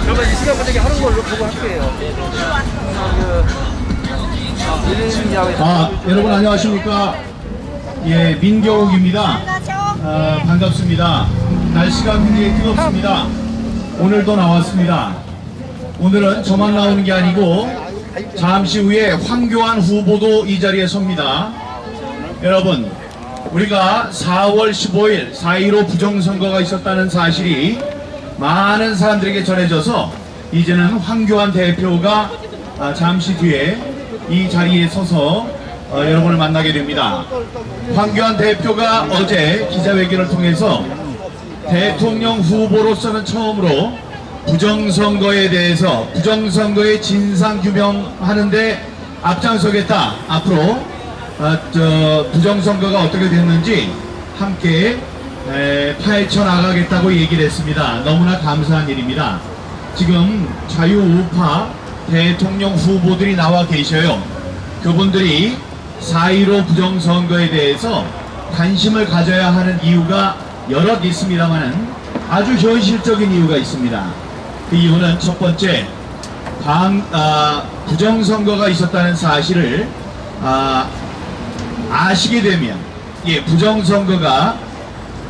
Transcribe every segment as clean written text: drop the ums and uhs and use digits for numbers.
그러면 이 시간 분위기 하는 걸로 보고 할게요. 여러분 안녕하십니까? 예, 민경욱입니다. 반갑습니다. 날씨가 굉장히 뜨겁습니다. 오늘도 나왔습니다. 오늘은 저만 나오는 게 아니고 잠시 후에 황교안 후보도 이 자리에 섭니다. 여러분, 우리가 4월 15일 4.15 부정선거가 있었다는 사실이 많은 사람들에게 전해져서 이제는 황교안 대표가 잠시 뒤에 이 자리에 서서 여러분을 만나게 됩니다. 황교안 대표가 어제 기자회견을 통해서 대통령 후보로서는 처음으로 부정선거에 대해서 부정선거의 진상규명하는데 앞장서겠다. 앞으로 부정선거가 어떻게 됐는지 함께 파헤쳐 나가겠다고 얘기를 했습니다. 너무나 감사한 일입니다. 지금 자유우파 대통령 후보들이 나와 계셔요. 그분들이 4.15 부정선거에 대해서 관심을 가져야 하는 이유가 여럿 있습니다만은 아주 현실적인 이유가 있습니다. 그 이유는 첫 번째, 부정선거가 있었다는 사실을 아시게 되면, 부정선거가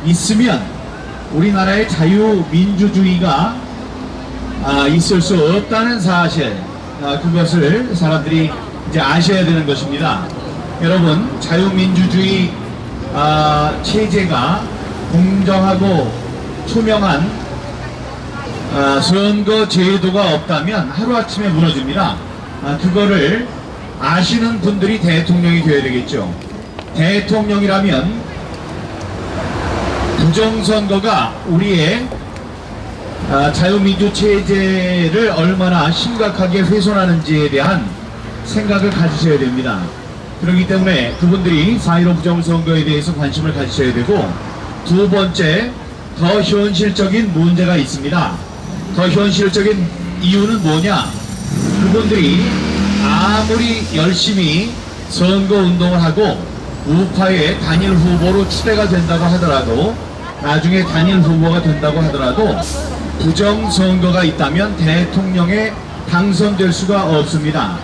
있으면 우리나라의 자유민주주의가 있을 수 없다는 사실, 그것을 사람들이 이제 아셔야 되는 것입니다. 여러분, 자유민주주의 체제가 공정하고 투명한 선거 제도가 없다면 하루아침에 무너집니다. 그거를 아시는 분들이 대통령이 되어야 되겠죠. 대통령이라면 부정선거가 우리의 자유민주 체제를 얼마나 심각하게 훼손하는지에 대한 생각을 가지셔야 됩니다. 그렇기 때문에 그분들이 4.15 부정선거에 대해서 관심을 가지셔야 되고, 두 번째, 더 현실적인 문제가 있습니다. 더 현실적인 이유는 뭐냐? 그분들이 아무리 열심히 선거운동을 하고 우파의 단일 후보로 추대가 된다고 하더라도, 나중에 단일 후보가 된다고 하더라도 부정선거가 있다면 대통령에 당선될 수가 없습니다.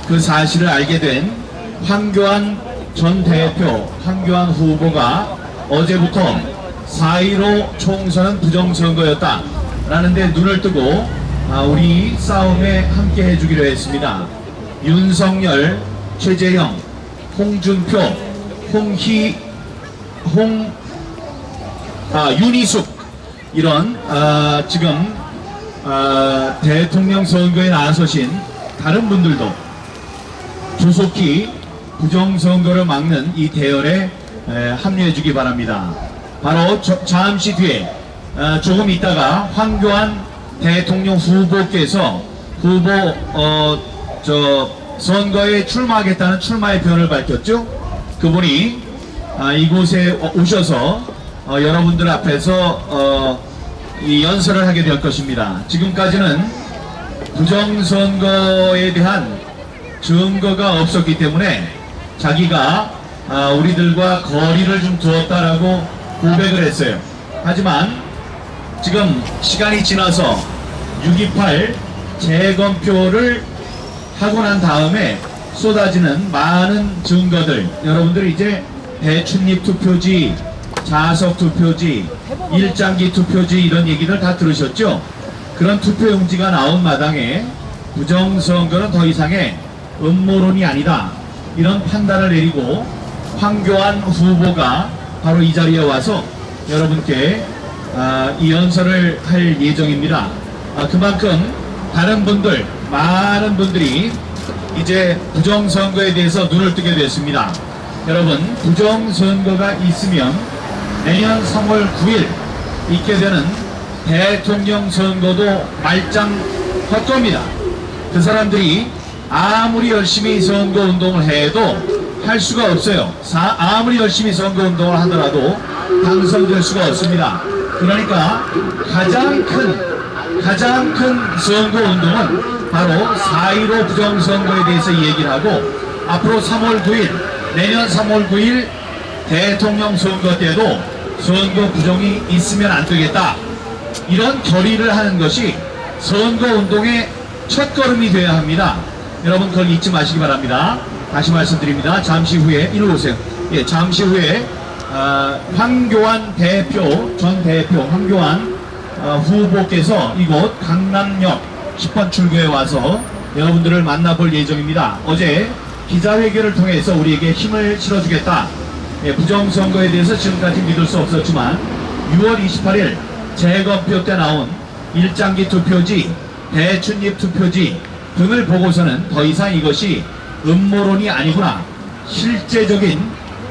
그 사실을 알게 된 황교안 전 대표, 황교안 후보가 어제부터 4.15 총선은 부정선거였다 라는데 눈을 뜨고 우리 싸움에 함께 해주기로 했습니다. 윤석열, 최재형, 홍준표, 윤희숙, 이런 지금 대통령 선거에 나서신 다른 분들도 조속히 부정선거를 막는 이 대열에 합류해 주기 바랍니다. 바로 잠시 뒤에 조금 있다가 황교안 대통령 후보께서 선거에 출마하겠다는 출마의 변을 밝혔죠. 그분이 이곳에 오셔서 여러분들 앞에서 이 연설을 하게 될 것입니다. 지금까지는 부정선거에 대한 증거가 없었기 때문에 자기가 우리들과 거리를 좀 두었다라고 고백을 했어요. 하지만 지금 시간이 지나서 6.28 재검표를 하고 난 다음에 쏟아지는 많은 증거들, 여러분들이 이제 대춘립 투표지, 자석 투표지, 일장기 투표지 이런 얘기를 다 들으셨죠? 그런 투표용지가 나온 마당에 부정선거는 더 이상의 음모론이 아니다, 이런 판단을 내리고 황교안 후보가 바로 이 자리에 와서 여러분께 이 연설을 할 예정입니다. 그만큼 다른 분들, 많은 분들이 이제 부정선거에 대해서 눈을 뜨게 됐습니다. 여러분, 부정선거가 있으면 내년 3월 9일 있게 되는 대통령 선거도 말짱할 겁니다. 그 사람들이 아무리 열심히 선거운동을 해도 할 수가 없어요. 아무리 열심히 선거운동을 하더라도 당선될 수가 없습니다. 그러니까 가장 큰 선거 운동은 바로 4.15 부정선거에 대해서 얘기를 하고, 앞으로 3월 9일, 내년 3월 9일 대통령 선거 때도 선거 부정이 있으면 안 되겠다, 이런 결의를 하는 것이 선거 운동의 첫걸음이 되어야 합니다. 여러분 그걸 잊지 마시기 바랍니다. 다시 말씀드립니다. 잠시 후에 이리로 오세요. 예, 잠시 후에 황교안 대표, 전 대표 황교안 후보께서 이곳 강남역 10번 출구에 와서 여러분들을 만나볼 예정입니다. 어제 기자회견을 통해서 우리에게 힘을 실어주겠다, 예, 부정선거에 대해서 지금까지 믿을 수 없었지만 6월 28일 재검표 때 나온 일장기 투표지, 대춘립 투표지 등을 보고서는 더 이상 이것이 음모론이 아니구나, 실제적인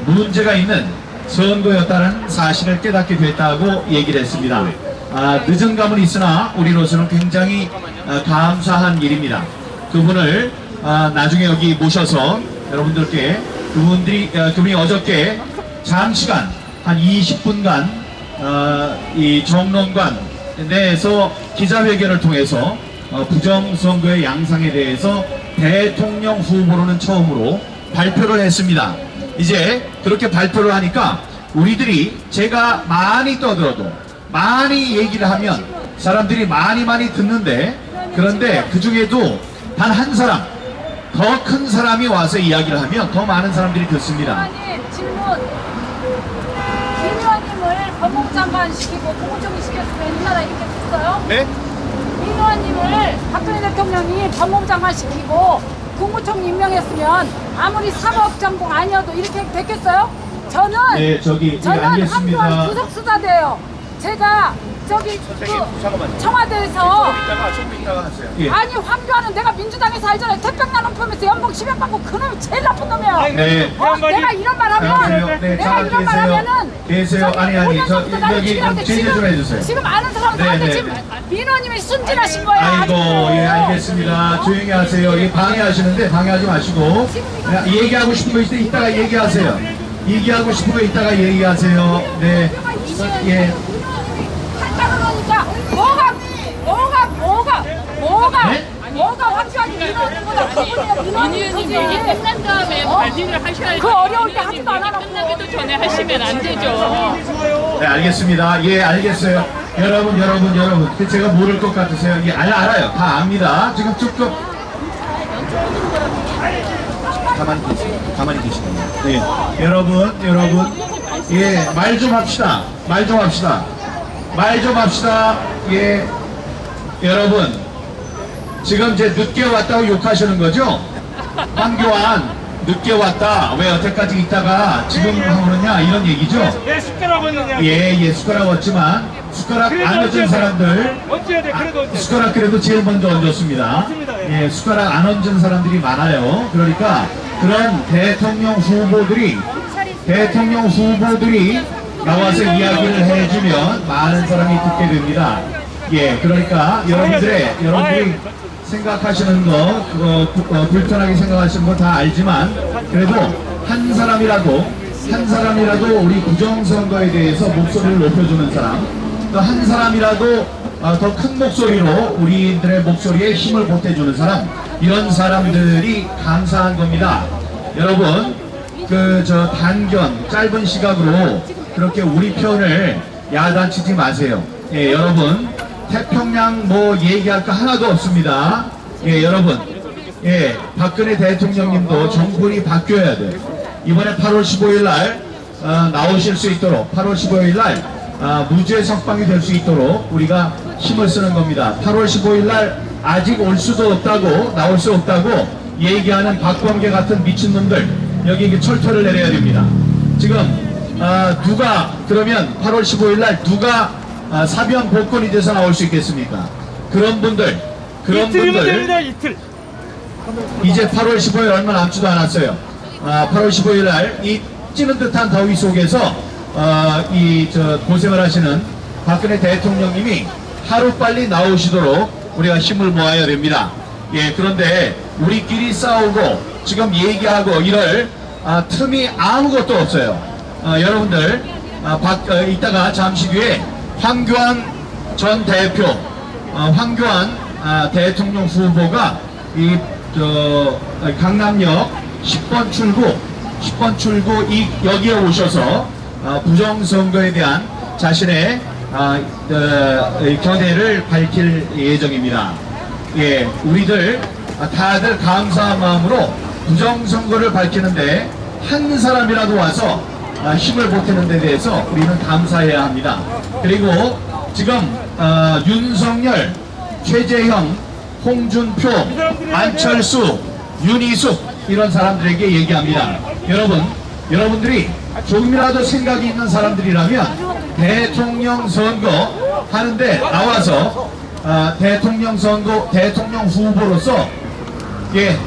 문제가 있는 선거였다는 사실을 깨닫게 됐다고 얘기를 했습니다. 늦은 감은 있으나 우리로서는 굉장히 감사한 일입니다. 그분을 나중에 여기 모셔서 여러분들께 그분이 어저께 장시간 한 20분간 이 정론관 내에서 기자회견을 통해서 부정선거의 양상에 대해서 대통령 후보로는 처음으로 발표를 했습니다. 이제 그렇게 발표를 하니까 우리들이, 제가 많이 떠들어도 많이 얘기를 하면 사람들이 많이 듣는데, 그런데 그 중에도 단 한 사람, 더 큰 사람이 와서 이야기를 하면 더 많은 사람들이 듣습니다. 질문. 김 의원님을 법무장관 시키고 국무총리 시켰으면 이 나라 이렇게 됐어요? 네? 김 의원님을 박근혜 대통령이 법무장관 시키고 국무총리 임명했으면 아무리 사법 전공 아니어도 이렇게 됐겠어요? 저는 네, 저기 저는 알겠습니다. 한동안 구속수사돼요. 제가 저기 잠깐만요. 청와대에서 조금 이따가 하세요. 예. 아니 황교안은 내가 민주당에서 알잖아요. 태평양 펌에서 연봉 10억 받고 그놈이 제일 나쁜 놈이에요. 네. 내가 이런 말 하면 안녕하세요. 네, 내가 잠깐 이런 말 계세요. 하면은 계세요. 아니, 저 여기 지금 제재 좀 해주세요. 지금 아는 사람들한테 네, 네. 지금 민호님이 순진하신 거야. 아이고, 예, 알겠습니다. 조용히 하세요. 이 방해하시는데 방해하지 마시고, 얘기하고 싶은 거 있을 때 이따가 얘기하세요. 얘기하고 싶은 거 이따가 얘기하세요. 네. 예. 그러니까 네? 뭐가 황교안이 민호님보다 그분이 민의원님이 이게 끝난 다음에 발표를 하셔야지. 그 어려울 때 하지도 안 하라고. 끝나기도 전에 하시면 안 되죠. 네, 알겠습니다. 예, 알겠어요. 여러분. 제가 모를 것 같으세요? 예, 알아요. 다 압니다. 지금 쭉쭉. 가만히 계시네요. 예, 여러분. 예, 말 좀 합시다. 예, 여러분. 지금 이제 늦게 왔다고 욕하시는 거죠? 황교안 늦게 왔다, 왜 여태까지 있다가 지금 하느냐, 이런 얘기죠? 네, 숟가락 얻느냐. 예, 숟가락 얻지만 숟가락 안 얻은 사람들, 얹어야 돼, 그래도 얹어야 돼. 숟가락 그래도 제일 먼저 얹었습니다. 맞습니다, 예. 예, 숟가락 안 얹은 사람들이 많아요. 그러니까 그런 대통령 후보들이 나와서 이야기를 해주면 많은 사람이 듣게 됩니다. 예, 그러니까 여러분들이 생각하시는 거, 그거 불편하게 생각하시는 거 다 알지만, 그래도 한 사람이라도 우리 부정선거에 대해서 목소리를 높여주는 사람, 또 한 사람이라도 더 큰 목소리로 우리들의 목소리에 힘을 보태주는 사람, 이런 사람들이 감사한 겁니다. 여러분, 단견, 짧은 시각으로 그렇게 우리 편을 야단치지 마세요. 예, 여러분, 태평양 얘기할 거 하나도 없습니다. 예, 여러분. 예, 박근혜 대통령님도 정권이 바뀌어야 돼. 이번에 8월 15일 날 나오실 수 있도록, 8월 15일 날 무죄 석방이 될 수 있도록 우리가 힘을 쓰는 겁니다. 8월 15일 날 아직 올 수도 없다고, 나올 수 없다고 얘기하는 박범계 같은 미친놈들, 여기 철퇴를 내려야 됩니다. 지금 그러면 8월 15일 날 누가 사면 복권이 돼서 나올 수 있겠습니까? 그런 분들 이틀이면 됩니다, 이틀. 이제 8월 15일 얼마 남지도 않았어요. 8월 15일 날 이 찌는 듯한 더위 속에서 고생을 하시는 박근혜 대통령님이 하루빨리 나오시도록 우리가 힘을 모아야 됩니다. 예, 그런데 우리끼리 싸우고 지금 얘기하고 이럴 틈이 아무것도 없어요. 여러분들, 이따가 잠시 뒤에 황교안 전 대표, 황교안 대통령 후보가 강남역 10번 출구 여기에 오셔서 부정선거에 대한 자신의 견해를 밝힐 예정입니다. 예, 우리들 다들 감사한 마음으로 부정선거를 밝히는데 한 사람이라도 와서 힘을 보태는 데 대해서 우리는 감사해야 합니다. 그리고 지금 윤석열, 최재형, 홍준표, 안철수, 윤희숙 이런 사람들에게 얘기합니다. 여러분들이 조금이라도 생각이 있는 사람들이라면 대통령 선거 하는데 나와서 대통령 선거, 대통령 후보로서 예,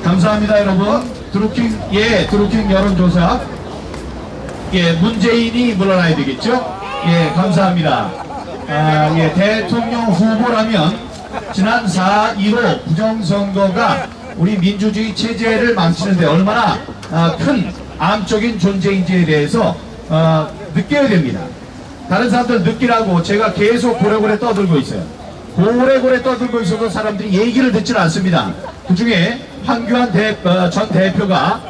감사합니다 여러분. 드루킹 여론조사 예, 문재인이 물러나야 되겠죠? 예, 감사합니다. 예, 대통령 후보라면 지난 4.15 부정선거가 우리 민주주의 체제를 망치는데 얼마나 큰 암적인 존재인지에 대해서 느껴야 됩니다. 다른 사람들 느끼라고 제가 계속 고래고래 떠들고 있어요. 고래고래 떠들고 있어도 사람들이 얘기를 듣지는 않습니다. 그 중에 황교안 전 대표가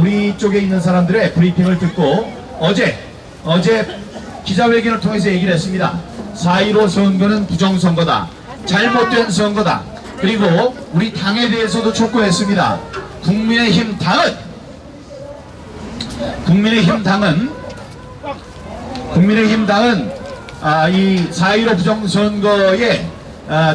우리 쪽에 있는 사람들의 브리핑을 듣고 어제 기자회견을 통해서 얘기를 했습니다. 4.15 선거는 부정선거다. 잘못된 선거다. 그리고 우리 당에 대해서도 촉구했습니다. 국민의힘 당은 이 4.15 부정선거의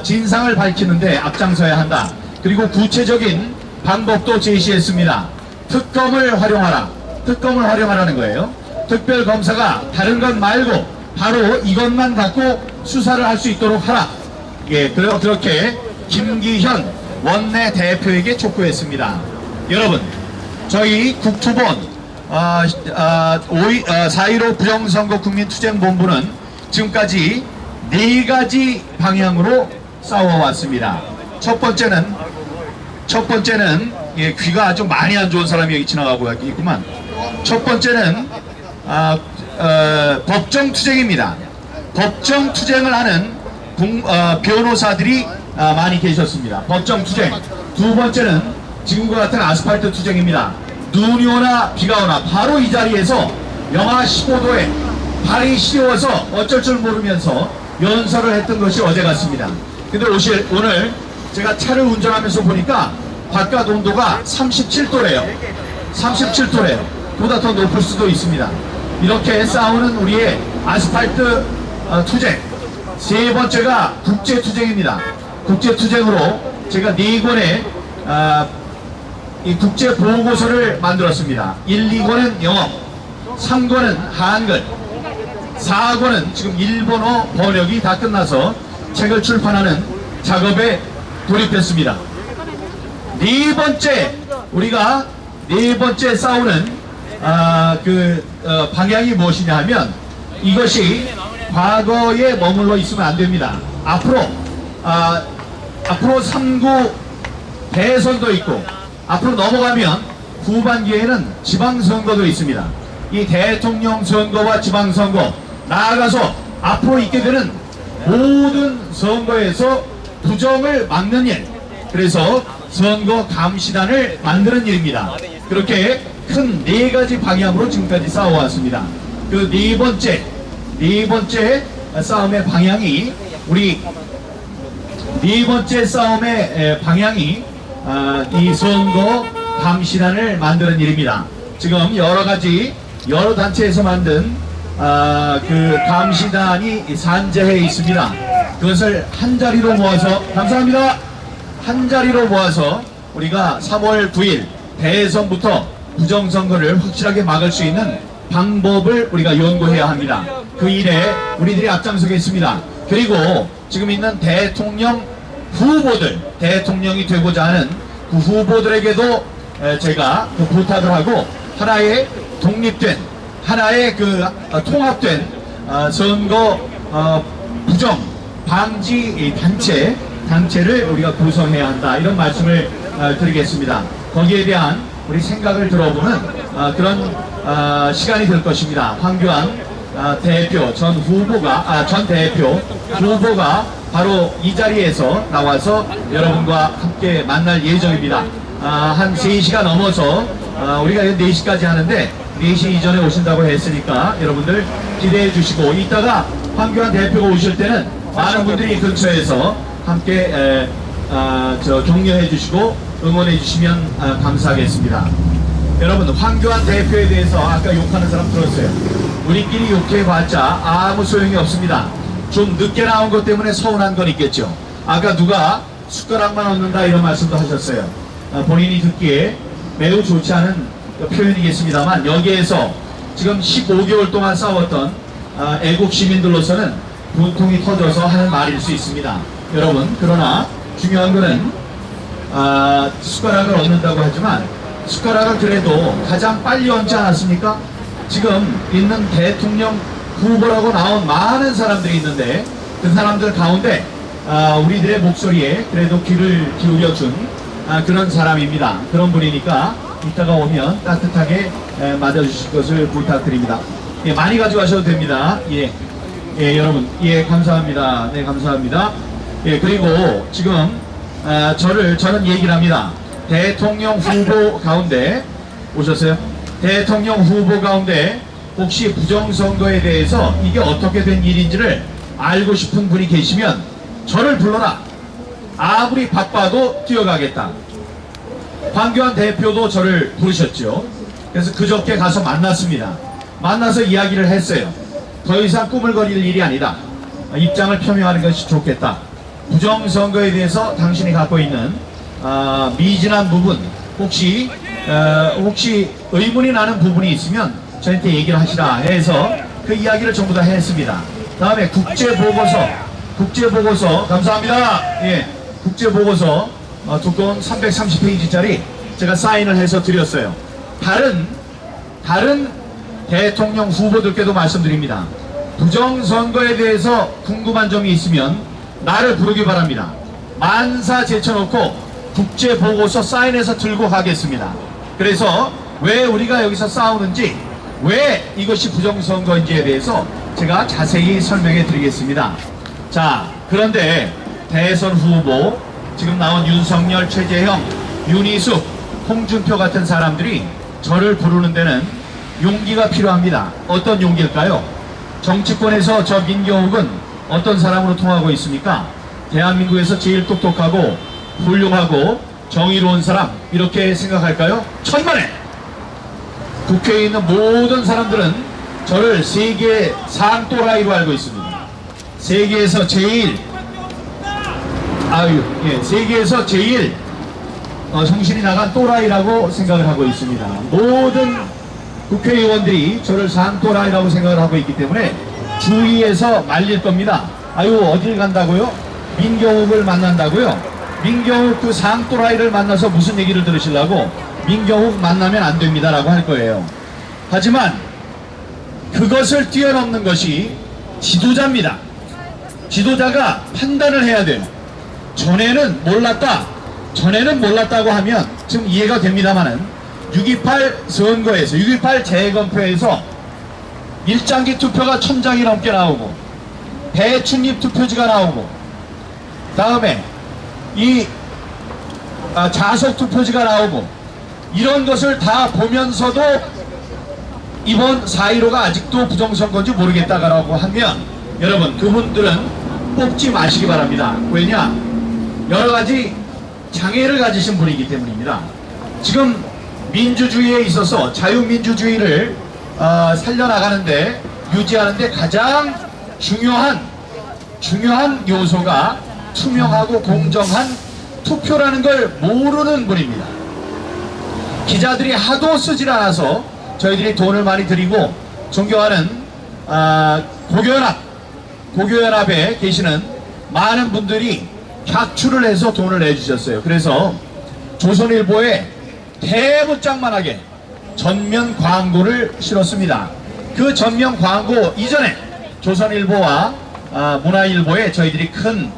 진상을 밝히는데 앞장서야 한다. 그리고 구체적인 방법도 제시했습니다. 특검을 활용하라는 거예요. 특별검사가 다른 것 말고 바로 이것만 갖고 수사를 할 수 있도록 하라. 예, 그렇게 김기현 원내대표에게 촉구했습니다. 여러분, 저희 국토본 4.15 부정선거 국민투쟁본부는 지금까지 4가지 방향으로 싸워왔습니다. 첫 번째는 예, 귀가 아주 많이 안 좋은 사람이 여기 지나가고 있구만. 첫 번째는 법정투쟁입니다. 법정투쟁을 하는 변호사들이 많이 계셨습니다. 법정투쟁. 두 번째는 지금과 같은 아스팔트 투쟁입니다. 눈이 오나 비가 오나 바로 이 자리에서 영하 15도에 발이 시려워서 어쩔 줄 모르면서 연설을 했던 것이 어제 같습니다. 근데 오늘 제가 차를 운전하면서 보니까 바깥 온도가 37도래요. 37도래요. 보다 더 높을 수도 있습니다. 이렇게 싸우는 우리의 아스팔트 투쟁. 세 번째가 국제투쟁입니다. 국제투쟁으로 제가 4권의 이 국제보고서를 만들었습니다. 1, 2권은 영어, 3권은 한글, 4권은 지금 일본어 번역이 다 끝나서 책을 출판하는 작업에 돌입했습니다. 우리가 네 번째 싸우는 방향이 무엇이냐 하면 이것이 과거에 머물러 있으면 안 됩니다. 앞으로 3구 대선도 있고 앞으로 넘어가면 후반기에는 지방선거도 있습니다. 이 대통령 선거와 지방선거 나아가서 앞으로 있게 되는 모든 선거에서 부정을 막는 일, 그래서 선거 감시단을 만드는 일입니다. 그렇게 큰 4가지 방향으로 지금까지 싸워왔습니다. 그 네 번째 싸움의 방향이 이 선거 감시단을 만드는 일입니다. 지금 여러 단체에서 만든 그 감시단이 산재해 있습니다. 그것을 한자리로 모아서 감사합니다. 한자리로 모아서 우리가 3월 9일 대선부터 부정선거를 확실하게 막을 수 있는 방법을 우리가 연구해야 합니다. 그 일에 우리들이 앞장서겠습니다. 그리고 지금 있는 대통령 후보들, 대통령이 되고자 하는 그 후보들에게도 제가 그 부탁을 하고 하나의 독립된, 하나의 통합된 선거 부정 방지 단체를 우리가 구성해야 한다, 이런 말씀을 드리겠습니다. 거기에 대한 우리 생각을 들어보는 그런 시간이 될 것입니다. 황교안 대표, 전 대표 후보가 바로 이 자리에서 나와서 여러분과 함께 만날 예정입니다. 한 3시가 넘어서 우리가 4시까지 하는데 4시 이전에 오신다고 했으니까 여러분들 기대해 주시고, 이따가 황교안 대표가 오실 때는 많은 분들이 근처에서 함께 격려해 주시고 응원해 주시면 감사하겠습니다. 여러분, 황교안 대표에 대해서 아까 욕하는 사람 들었어요. 우리끼리 욕해봤자 아무 소용이 없습니다. 좀 늦게 나온 것 때문에 서운한 건 있겠죠. 아까 누가 숟가락만 얻는다 이런 말씀도 하셨어요. 본인이 듣기에 매우 좋지 않은 표현이겠습니다만, 여기에서 지금 15개월 동안 싸웠던 애국 시민들로서는 분통이 터져서 하는 말일 수 있습니다. 여러분, 그러나 중요한 거는 숟가락을 얻는다고 하지만 숟가락을 그래도 가장 빨리 얹지 않았습니까? 지금 있는 대통령 후보라고 나온 많은 사람들이 있는데 그 사람들 가운데 우리들의 목소리에 그래도 귀를 기울여준 그런 사람입니다. 그런 분이니까 이따가 오면 따뜻하게 맞아주실 것을 부탁드립니다. 예, 많이 가져가셔도 됩니다. 예, 여러분, 예, 감사합니다. 네, 감사합니다. 예, 그리고 지금 저는 얘기를 합니다. 대통령 후보 가운데 오셨어요? 대통령 후보 가운데 혹시 부정선거에 대해서 이게 어떻게 된 일인지를 알고 싶은 분이 계시면 저를 불러라. 아무리 바빠도 뛰어가겠다. 황교안 대표도 저를 부르셨죠. 그래서 그저께 가서 만났습니다. 만나서 이야기를 했어요. 더 이상 꾸물거릴 일이 아니다. 입장을 표명하는 것이 좋겠다. 부정선거에 대해서 당신이 갖고 있는 미진한 부분, 혹시 의문이 나는 부분이 있으면 저한테 얘기를 하시라 해서 그 이야기를 전부 다 했습니다. 다음에 국제보고서 감사합니다. 예, 국제보고서 두꺼운 330페이지짜리 제가 사인을 해서 드렸어요. 다른 대통령 후보들께도 말씀드립니다. 부정선거에 대해서 궁금한 점이 있으면 나를 부르기 바랍니다. 만사 제쳐놓고 국제보고서 사인해서 들고 가겠습니다. 그래서 왜 우리가 여기서 싸우는지, 왜 이것이 부정선거인지에 대해서 제가 자세히 설명해 드리겠습니다. 자, 그런데 대선 후보 지금 나온 윤석열, 최재형, 윤희숙, 홍준표 같은 사람들이 저를 부르는 데는 용기가 필요합니다. 어떤 용기일까요? 정치권에서 저 민경욱은 어떤 사람으로 통하고 있습니까? 대한민국에서 제일 똑똑하고 훌륭하고 정의로운 사람, 이렇게 생각할까요? 천만에! 국회에 있는 모든 사람들은 저를 세계 상또라이로 알고 있습니다. 세계에서 제일 정신이 나간 또라이라고 생각을 하고 있습니다. 모든 국회의원들이 저를 상또라이라고 생각을 하고 있기 때문에 주위에서 말릴 겁니다. 아유, 어딜 간다고요? 민경욱을 만난다고요? 민경욱 그 상또라이를 만나서 무슨 얘기를 들으시려고? 민경욱 만나면 안 됩니다 라고 할 거예요. 하지만 그것을 뛰어넘는 것이 지도자입니다. 지도자가 판단을 해야 돼요. 전에는 몰랐다고 하면 지금 이해가 됩니다만은 6.28 선거에서, 6.28 재검표에서 일장기 투표가 1000장이 넘게 나오고 대춘립 투표지가 나오고, 다음에 이 자석 투표지가 나오고, 이런 것을 다 보면서도 이번 4.15가 아직도 부정선거인지 모르겠다라고 하면 여러분, 그분들은 뽑지 마시기 바랍니다. 왜냐? 여러가지 장애를 가지신 분이기 때문입니다. 지금 민주주의에 있어서 자유민주주의를 살려나가는데, 유지하는데 가장 중요한 요소가 투명하고 공정한 투표라는 걸 모르는 분입니다. 기자들이 하도 쓰질 않아서 저희들이 돈을 많이 드리고, 존경하는 고교연합에 계시는 많은 분들이 각출을 해서 돈을 내주셨어요. 그래서 조선일보에 대문짝만하게 전면 광고를 실었습니다. 그 전면 광고 이전에 조선일보와 문화일보에 저희들이 큰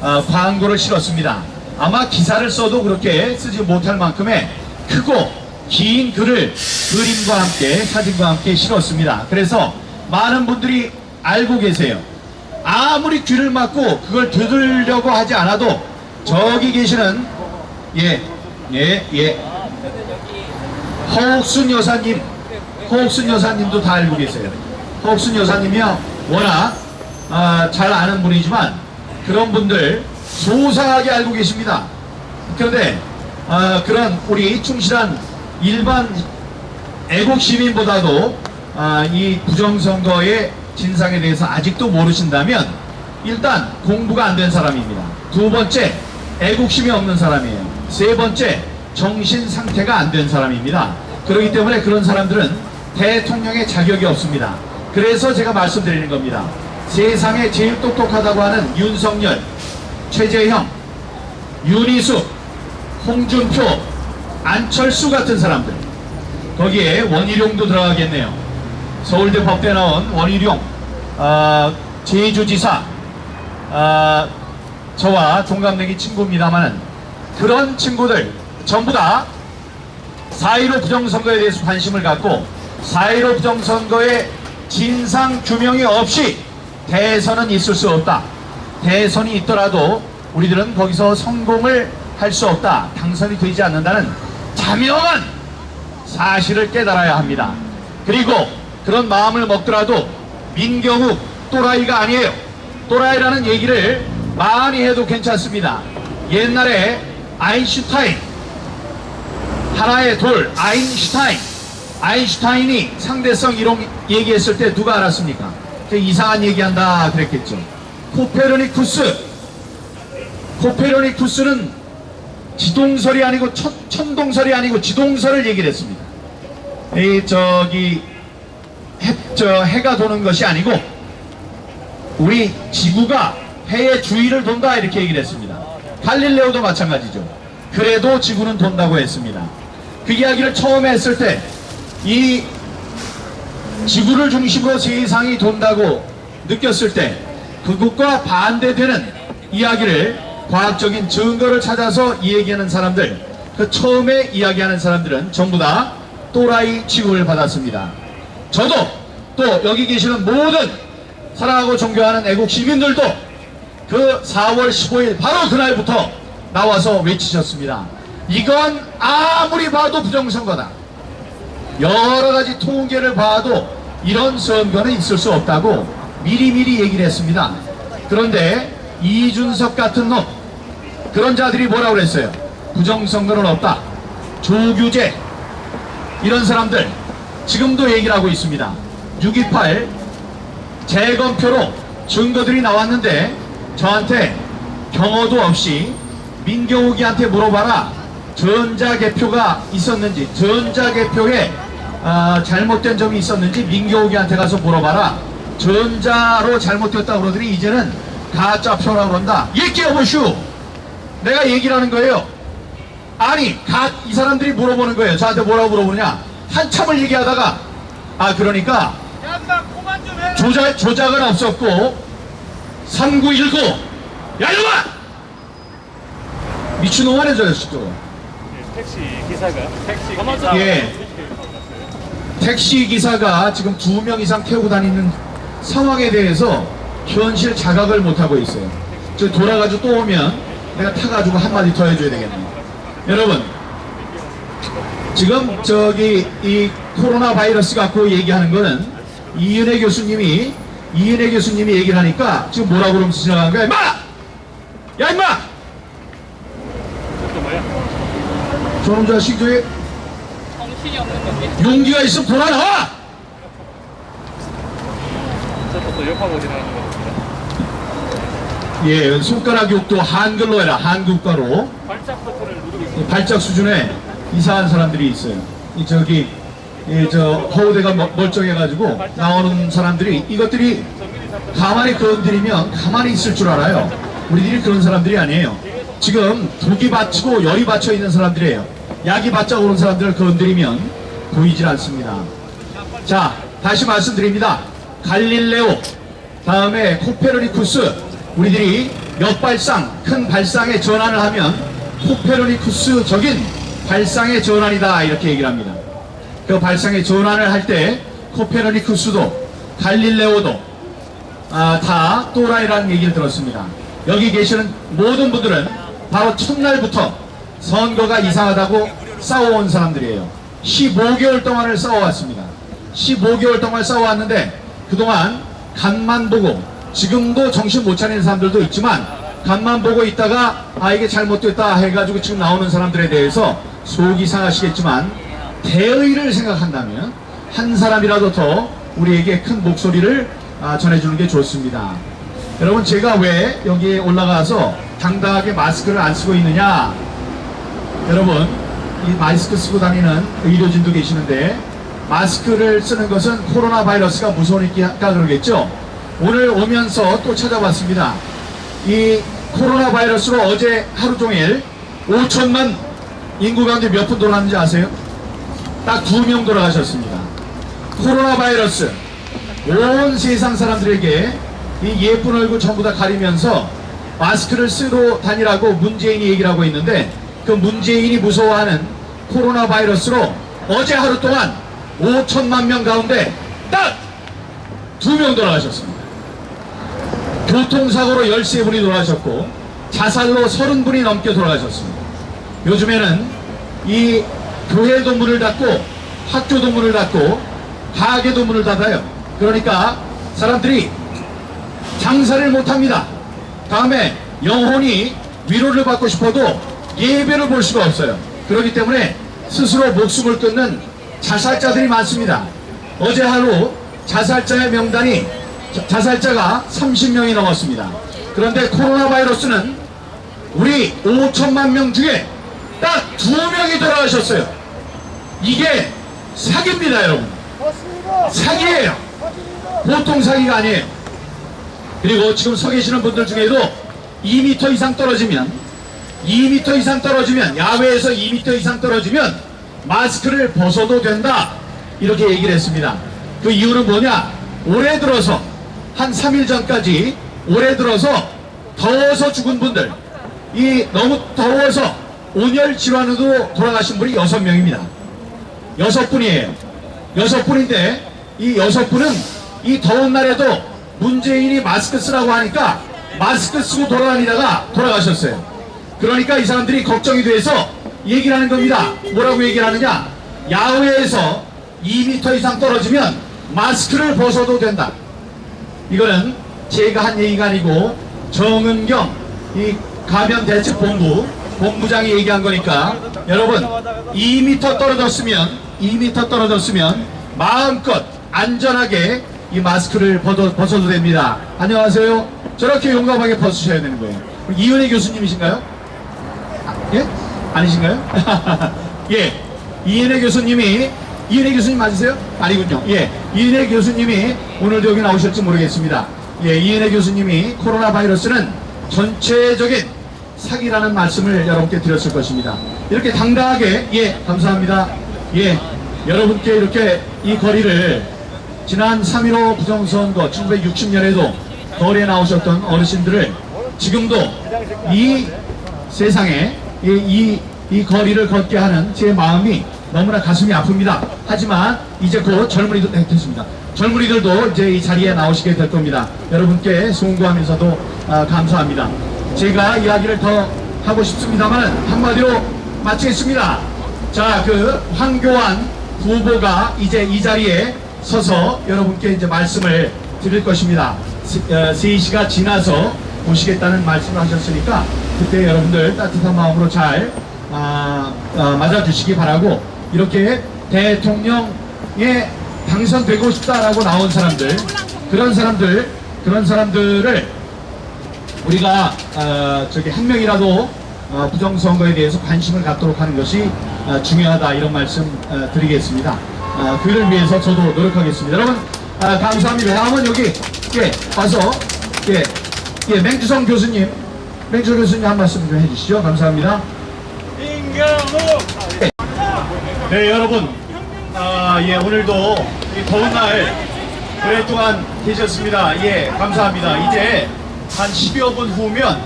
광고를 실었습니다. 아마 기사를 써도 그렇게 쓰지 못할 만큼의 크고 긴 글을 그림과 함께, 사진과 함께 실었습니다. 그래서 많은 분들이 알고 계세요. 아무리 귀를 막고 그걸 들으려고 하지 않아도 저기 계시는 허옥순 여사님도 다 알고 계세요. 허옥순 여사님이요 워낙 잘 아는 분이지만 그런 분들 소상하게 알고 계십니다. 그런데 그런 우리 충실한 일반 애국 시민보다도 이 부정선거의 진상에 대해서 아직도 모르신다면 일단 공부가 안 된 사람입니다. 두 번째, 애국심이 없는 사람이에요. 세 번째, 정신 상태가 안 된 사람입니다. 그렇기 때문에 그런 사람들은 대통령의 자격이 없습니다. 그래서 제가 말씀드리는 겁니다. 세상에 제일 똑똑하다고 하는 윤석열, 최재형, 윤희숙, 홍준표, 안철수 같은 사람들, 거기에 원희룡도 들어가겠네요. 서울대 법대 나온 원희룡, 제주지사, 저와 동갑내기 친구입니다만은 그런 친구들 전부 다 4.15 부정선거에 대해서 관심을 갖고 4.15 부정선거의 진상 규명이 없이 대선은 있을 수 없다. 대선이 있더라도 우리들은 거기서 성공을 할 수 없다. 당선이 되지 않는다는 자명한 사실을 깨달아야 합니다. 그리고 그런 마음을 먹더라도 민경욱 또라이가 아니에요. 또라이라는 얘기를 많이 해도 괜찮습니다. 옛날에 아인슈타인, 하나의 돌, 아인슈타인이 상대성 이론 얘기했을 때 누가 알았습니까? 이상한 얘기한다 그랬겠죠. 코페르니쿠스는 지동설이 아니고 천동설이 아니고 지동설을 얘기를 했습니다. 해가 도는 것이 아니고 우리 지구가 해의 주위를 돈다 이렇게 얘기를 했습니다. 갈릴레오도 마찬가지죠. 그래도 지구는 돈다고 했습니다. 그 이야기를 처음에 했을 때 이 지구를 중심으로 세상이 돈다고 느꼈을 때 그것과 반대되는 이야기를 과학적인 증거를 찾아서 이야기하는 사람들, 그 처음에 이야기하는 사람들은 전부 다 또라이 취급을 받았습니다. 저도 또 여기 계시는 모든 사랑하고 존경하는 애국 시민들도 그 4월 15일 바로 그날부터 나와서 외치셨습니다. 이건 아무리 봐도 부정선거다. 여러가지 통계를 봐도 이런 선거는 있을 수 없다고 미리미리 얘기를 했습니다. 그런데 이준석 같은 놈, 그런 자들이 뭐라고 그랬어요? 부정선거는 없다. 조규제, 이런 사람들 지금도 얘기를 하고 있습니다. 6.28 재검표로 증거들이 나왔는데 저한테 경호도 없이 민경욱이한테 물어봐라. 전자개표가 있었는지, 전자개표에 잘못된 점이 있었는지 민경욱이한테 가서 물어봐라. 전자로 잘못됐다고 그러더니 이제는 가짜표라고 그런다. 얘기해보시오. 내가 얘기를 하는 거예요. 아니 이 사람들이 물어보는 거예요. 저한테 뭐라고 물어보느냐. 한참을 얘기하다가 그러니까 조작은 없었고 3919 야 이놈아! 미친놈아네 저 자식도. 택시 기사가 택시 기사가 지금 2명 이상 태우고 다니는 상황에 대해서 현실 자각을 못하고 있어요. 저 돌아가지고 또 오면 내가 타가지고 한마디 더 해줘야 되겠네요. 여러분 지금 이 코로나 바이러스 갖고 얘기하는 거는 이은혜 교수님이 얘기를 하니까 지금 뭐라고 그러면서 지나가는 거야. 임마! 야 임마! 저놈 자식 저기 정신이 없는 놈이. 용기가 있으면 돌아 나와! 저도 욕하고 지나가는 겁니다. 손가락 욕도 한글로 해라. 한국가로. 발작 버튼을 누르고 있습니다. 발작 수준에 이상한 사람들이 있어요. 허우대가 멀쩡해가지고 나오는 사람들이 이것들이 가만히 건드리면 가만히 있을 줄 알아요. 우리들이 그런 사람들이 아니에요. 지금 독이 받치고 열이 받쳐 있는 사람들이에요. 약이 받쳐 오는 사람들을 건드리면 보이질 않습니다. 자, 다시 말씀드립니다. 갈릴레오, 다음에 코페르니쿠스, 우리들이 역발상, 큰 발상의 전환을 하면 코페르니쿠스적인 발상의 전환이다 이렇게 얘기를 합니다. 그 발상의 전환을 할 때 코페르니쿠스도 갈릴레오도 다 또라이라는 얘기를 들었습니다. 여기 계시는 모든 분들은 바로 첫날부터 선거가 이상하다고 싸워온 사람들이에요. 15개월 동안을 싸워왔습니다. 15개월 동안 싸워왔는데 그동안 간만 보고, 지금도 정신 못 차리는 사람들도 있지만 간만 보고 있다가 이게 잘못됐다 해가지고 지금 나오는 사람들에 대해서 속이 상하시겠지만, 대의를 생각한다면 한 사람이라도 더 우리에게 큰 목소리를 전해주는 게 좋습니다. 여러분, 제가 왜 여기에 올라가서 당당하게 마스크를 안 쓰고 있느냐? 여러분, 이 마스크 쓰고 다니는 의료진도 계시는데 마스크를 쓰는 것은 코로나 바이러스가 무서우니까 그러겠죠. 오늘 오면서 또 찾아봤습니다. 이 코로나 바이러스로 어제 하루 종일 5천만 인구 가운데 몇 분 돌아갔는지 아세요? 딱 2명 돌아가셨습니다. 코로나 바이러스, 온 세상 사람들에게 이 예쁜 얼굴 전부 다 가리면서 마스크를 쓰고 다니라고 문재인이 얘기를 하고 있는데, 그 문재인이 무서워하는 코로나 바이러스로 어제 하루 동안 5천만 명 가운데 딱 2명 돌아가셨습니다. 교통사고로 13분이 돌아가셨고 자살로 30분이 넘게 돌아가셨습니다. 요즘에는 이 교회도 문을 닫고 학교도 문을 닫고 가게도 문을 닫아요. 그러니까 사람들이 장사를 못합니다. 다음에 영혼이 위로를 받고 싶어도 예배를 볼 수가 없어요. 그렇기 때문에 스스로 목숨을 끊는 자살자들이 많습니다. 어제 하루 자살자의 명단이 자살자가 30명이 넘었습니다. 그런데 코로나 바이러스는 우리 5천만 명 중에 딱 2명이 돌아가셨어요. 이게 사기입니다, 여러분. 사기예요. 보통 사기가 아니에요. 그리고 지금 서 계시는 분들 중에도 2m 이상 떨어지면, 야외에서 2m 이상 떨어지면 마스크를 벗어도 된다, 이렇게 얘기를 했습니다. 그 이유는 뭐냐? 올해 들어서 한 3일 전까지 올해 들어서 더워서 죽은 분들, 이 너무 더워서 온열 질환으로 돌아가신 분이 6명입니다. 6분이에요. 6분인데 이 6분은 이 더운 날에도 문재인이 마스크 쓰라고 하니까 마스크 쓰고 돌아다니다가 돌아가셨어요. 그러니까 이 사람들이 걱정이 돼서 얘기를 하는 겁니다. 뭐라고 얘기를 하느냐? 야외에서 2m 이상 떨어지면 마스크를 벗어도 된다. 이거는 제가 한 얘기가 아니고 정은경 이 감염대책본부 본부장이 얘기한 거니까, 여러분 2m 떨어졌으면 마음껏 안전하게 이 마스크를 벗어도 됩니다. 안녕하세요. 저렇게 용감하게 벗으셔야 되는 거예요. 이은혜 교수님이신가요? 예? 아니신가요? 예. 이은혜 교수님 맞으세요? 아니군요. 예. 이은혜 교수님이 오늘도 여기 나오실지 모르겠습니다. 예. 이은혜 교수님이 코로나 바이러스는 전체적인 사기라는 말씀을 여러분께 드렸을 것입니다. 이렇게 당당하게, 예, 감사합니다. 예. 여러분께 이렇게 이 거리를 지난 3.15 부정선거 1960년에도 거리에 나오셨던 어르신들을 지금도 이 세상에 이 거리를 걷게 하는 제 마음이 너무나 가슴이 아픕니다. 하지만 이제 곧 젊은이들 됐습니다. 젊은이들도 이제 이 자리에 나오시게 될 겁니다. 여러분께 송구하면서도 감사합니다. 제가 이야기를 더 하고 싶습니다만 한마디로 마치겠습니다. 자, 그 황교안 후보가 이제 이 자리에 서서 여러분께 이제 말씀을 드릴 것입니다. 3시가 지나서 오시겠다는 말씀을 하셨으니까 그때 여러분들 따뜻한 마음으로 잘 맞아주시기 바라고, 이렇게 대통령에 당선되고 싶다라고 나온 사람들, 그런 사람들을 우리가 한 명이라도 부정선거에 대해서 관심을 갖도록 하는 것이 중요하다, 이런 말씀 드리겠습니다. 그를 위해서 저도 노력하겠습니다. 여러분 감사합니다. 다음은 여기 와서 맹주성 교수님 한 말씀 좀 해주시죠. 감사합니다. 네, 여러분 오늘도 이 더운 날 오랫동안 계셨습니다. 예, 감사합니다. 이제 한 10여 분 후면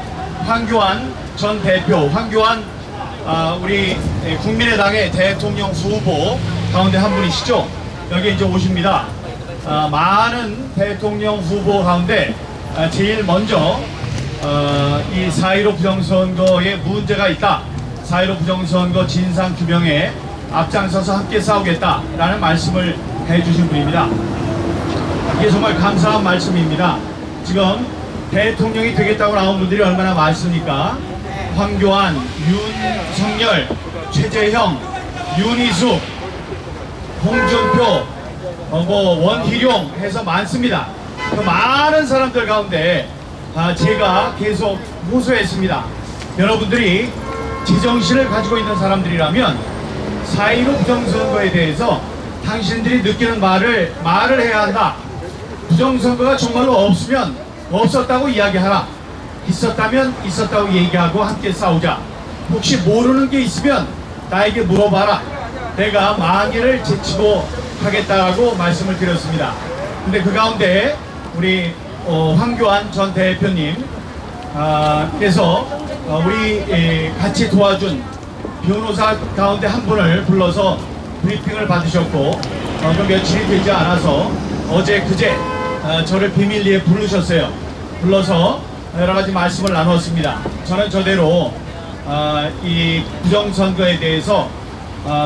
황교안 전 대표, 우리 국민의당의 대통령 후보 가운데 한 분이시죠. 여기 이제 오십니다. 많은 대통령 후보 가운데 제일 먼저 이 4.15 부정선거에 문제가 있다. 4.15 부정선거 진상규명에 앞장서서 함께 싸우겠다라는 말씀을 해주신 분입니다. 이게 정말 감사한 말씀입니다. 지금 대통령이 되겠다고 나온 분들이 얼마나 많습니까? 황교안, 윤석열, 최재형, 윤희숙, 홍준표, 원희룡 해서 많습니다. 그 많은 사람들 가운데 제가 계속 호소했습니다. 여러분들이 제정신을 가지고 있는 사람들이라면 4.15 부정선거에 대해서 당신들이 느끼는 말을 해야 한다. 부정선거가 정말로 없으면 없었다고 이야기하라. 있었다면 있었다고 얘기하고 함께 싸우자. 혹시 모르는 게 있으면 나에게 물어봐라. 내가 망의를 제치고 하겠다고 말씀을 드렸습니다. 근데 그 가운데 우리 황교안 전 대표님 께서 우리 같이 도와준 변호사 가운데 한 분을 불러서 브리핑을 받으셨고 그 며칠이 되지 않아서 어제 그제 저를 비밀리에 부르셨어요. 불러서 여러 가지 말씀을 나눴습니다. 저는 저대로 이 부정선거에 대해서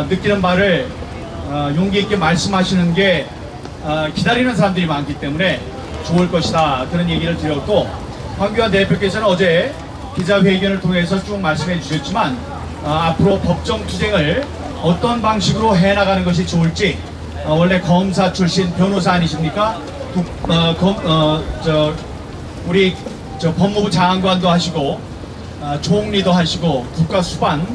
느끼는 바를 용기 있게 말씀하시는 게 기다리는 사람들이 많기 때문에 좋을 것이다, 그런 얘기를 드렸고, 황교안 대표께서는 어제 기자회견을 통해서 쭉 말씀해 주셨지만 앞으로 법정 투쟁을 어떤 방식으로 해나가는 것이 좋을지, 원래 검사 출신 변호사 아니십니까? 우리 법무부 장관도 하시고 총리도 하시고 국가수반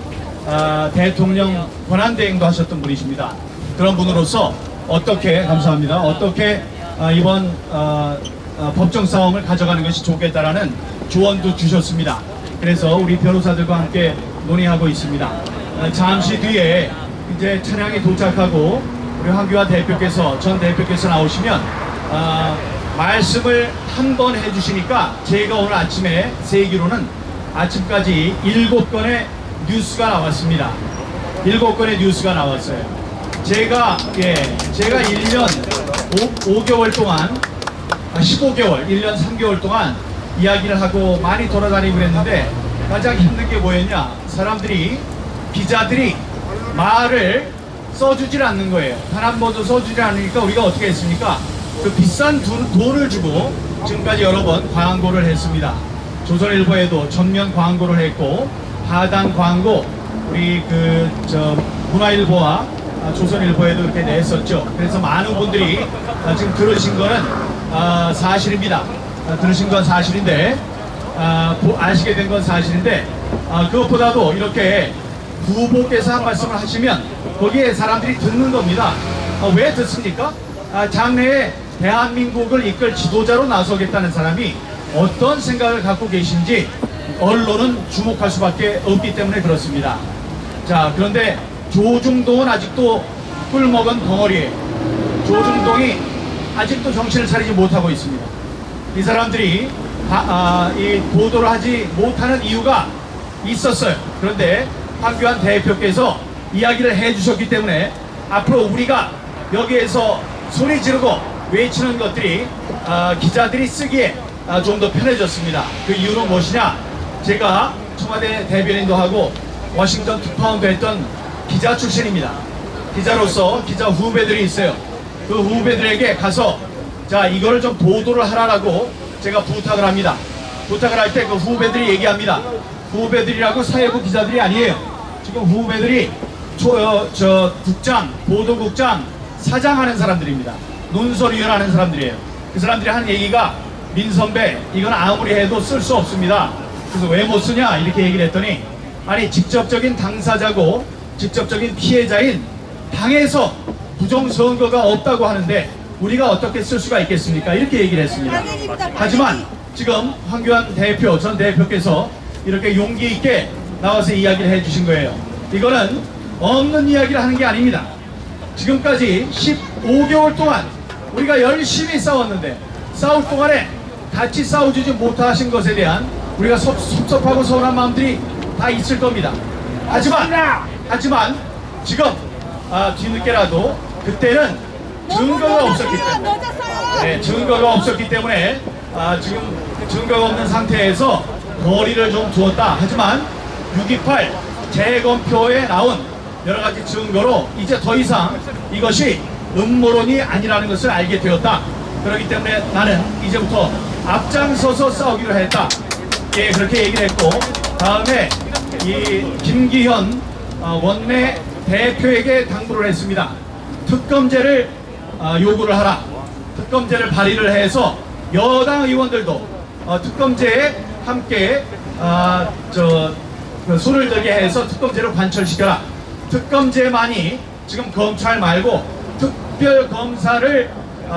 대통령 권한대행도 하셨던 분이십니다. 그런 분으로서 어떻게, 감사합니다, 어떻게 이번 법정 싸움을 가져가는 것이 좋겠다라는 조언도 주셨습니다. 그래서 우리 변호사들과 함께 논의하고 있습니다. 잠시 뒤에 이제 차량이 도착하고 우리 황교안 대표께서, 전 대표께서 나오시면 말씀을 한 번 해주시니까 제가 오늘 아침에 세기로는 아침까지 7건의 뉴스가 나왔습니다. 7건의 뉴스가 나왔어요. 제가 1년 5개월 동안 15개월, 1년 3개월 동안 이야기를 하고 많이 돌아다니고 그랬는데 가장 힘든 게 뭐였냐? 사람들이, 기자들이 말을 써주질 않는 거예요. 단 한 번도 써주지 않으니까 우리가 어떻게 했습니까? 그 비싼 돈을 주고 지금까지 여러 번 광고를 했습니다. 조선일보에도 전면 광고를 했고, 하단 광고 우리 문화일보와 조선일보에도 이렇게 냈었죠. 그래서 많은 분들이 지금 들으신 거는 사실입니다. 들으신 건 사실인데, 아시게 된 건 사실인데, 그것보다도 이렇게 후보께서 한 말씀을 하시면 거기에 사람들이 듣는 겁니다. 왜 듣습니까? 장래에 대한민국을 이끌 지도자로 나서겠다는 사람이 어떤 생각을 갖고 계신지 언론은 주목할 수밖에 없기 때문에 그렇습니다. 자, 그런데 조중동은 아직도 꿀먹은 덩어리예요. 조중동이 아직도 정신을 차리지 못하고 있습니다. 이 사람들이 이 보도를 하지 못하는 이유가 있었어요. 그런데 황교안 대표께서 이야기를 해주셨기 때문에 앞으로 우리가 여기에서 소리 지르고 외치는 것들이 기자들이 쓰기에 좀 더 편해졌습니다. 그 이유는 무엇이냐? 제가 청와대 대변인도 하고 워싱턴 특파원도 했던 기자 출신입니다. 기자로서 기자 후배들이 있어요. 그 후배들에게 가서 자, 이거를 좀 보도를 하라고 제가 부탁을 합니다. 부탁을 할 때 그 후배들이 얘기합니다. 후배들이라고 사회부 기자들이 아니에요. 지금 후배들이 국장, 보도국장, 사장 하는 사람들입니다. 논설위원 하는 사람들이에요. 그 사람들이 하는 얘기가, 민선배, 이건 아무리 해도 쓸 수 없습니다. 그래서 왜 못 쓰냐? 이렇게 얘기를 했더니, 아니, 직접적인 당사자고 직접적인 피해자인 당에서 부정선거가 없다고 하는데 우리가 어떻게 쓸 수가 있겠습니까? 이렇게 얘기를 했습니다. 하지만 지금 황교안 대표, 전 대표께서 이렇게 용기 있게 나와서 이야기를 해주신 거예요. 이거는 없는 이야기를 하는 게 아닙니다. 지금까지 15개월 동안 우리가 열심히 싸웠는데, 싸울 동안에 같이 싸워주지 못하신 것에 대한 우리가 섭섭하고 서운한 마음들이 다 있을 겁니다. 하지만 지금 뒤늦게라도 그때는 증거가 없었기 때문에 네, 증거가 없었기 때문에 지금 증거가 없는 상태에서 거리를 좀 두었다. 하지만 6.28 재검표에 나온 여러 가지 증거로 이제 더 이상 이것이 음모론이 아니라는 것을 알게 되었다. 그렇기 때문에 나는 이제부터 앞장서서 싸우기로 했다. 예, 그렇게 얘기를 했고, 다음에 이 김기현 원내 대표에게 당부를 했습니다. 특검제를 요구를 하라. 특검제를 발의를 해서 여당 의원들도 특검제에 함께 그 손을 들게 해서 특검제를 관철시켜라. 특검제만이 지금 검찰 말고 특별검사를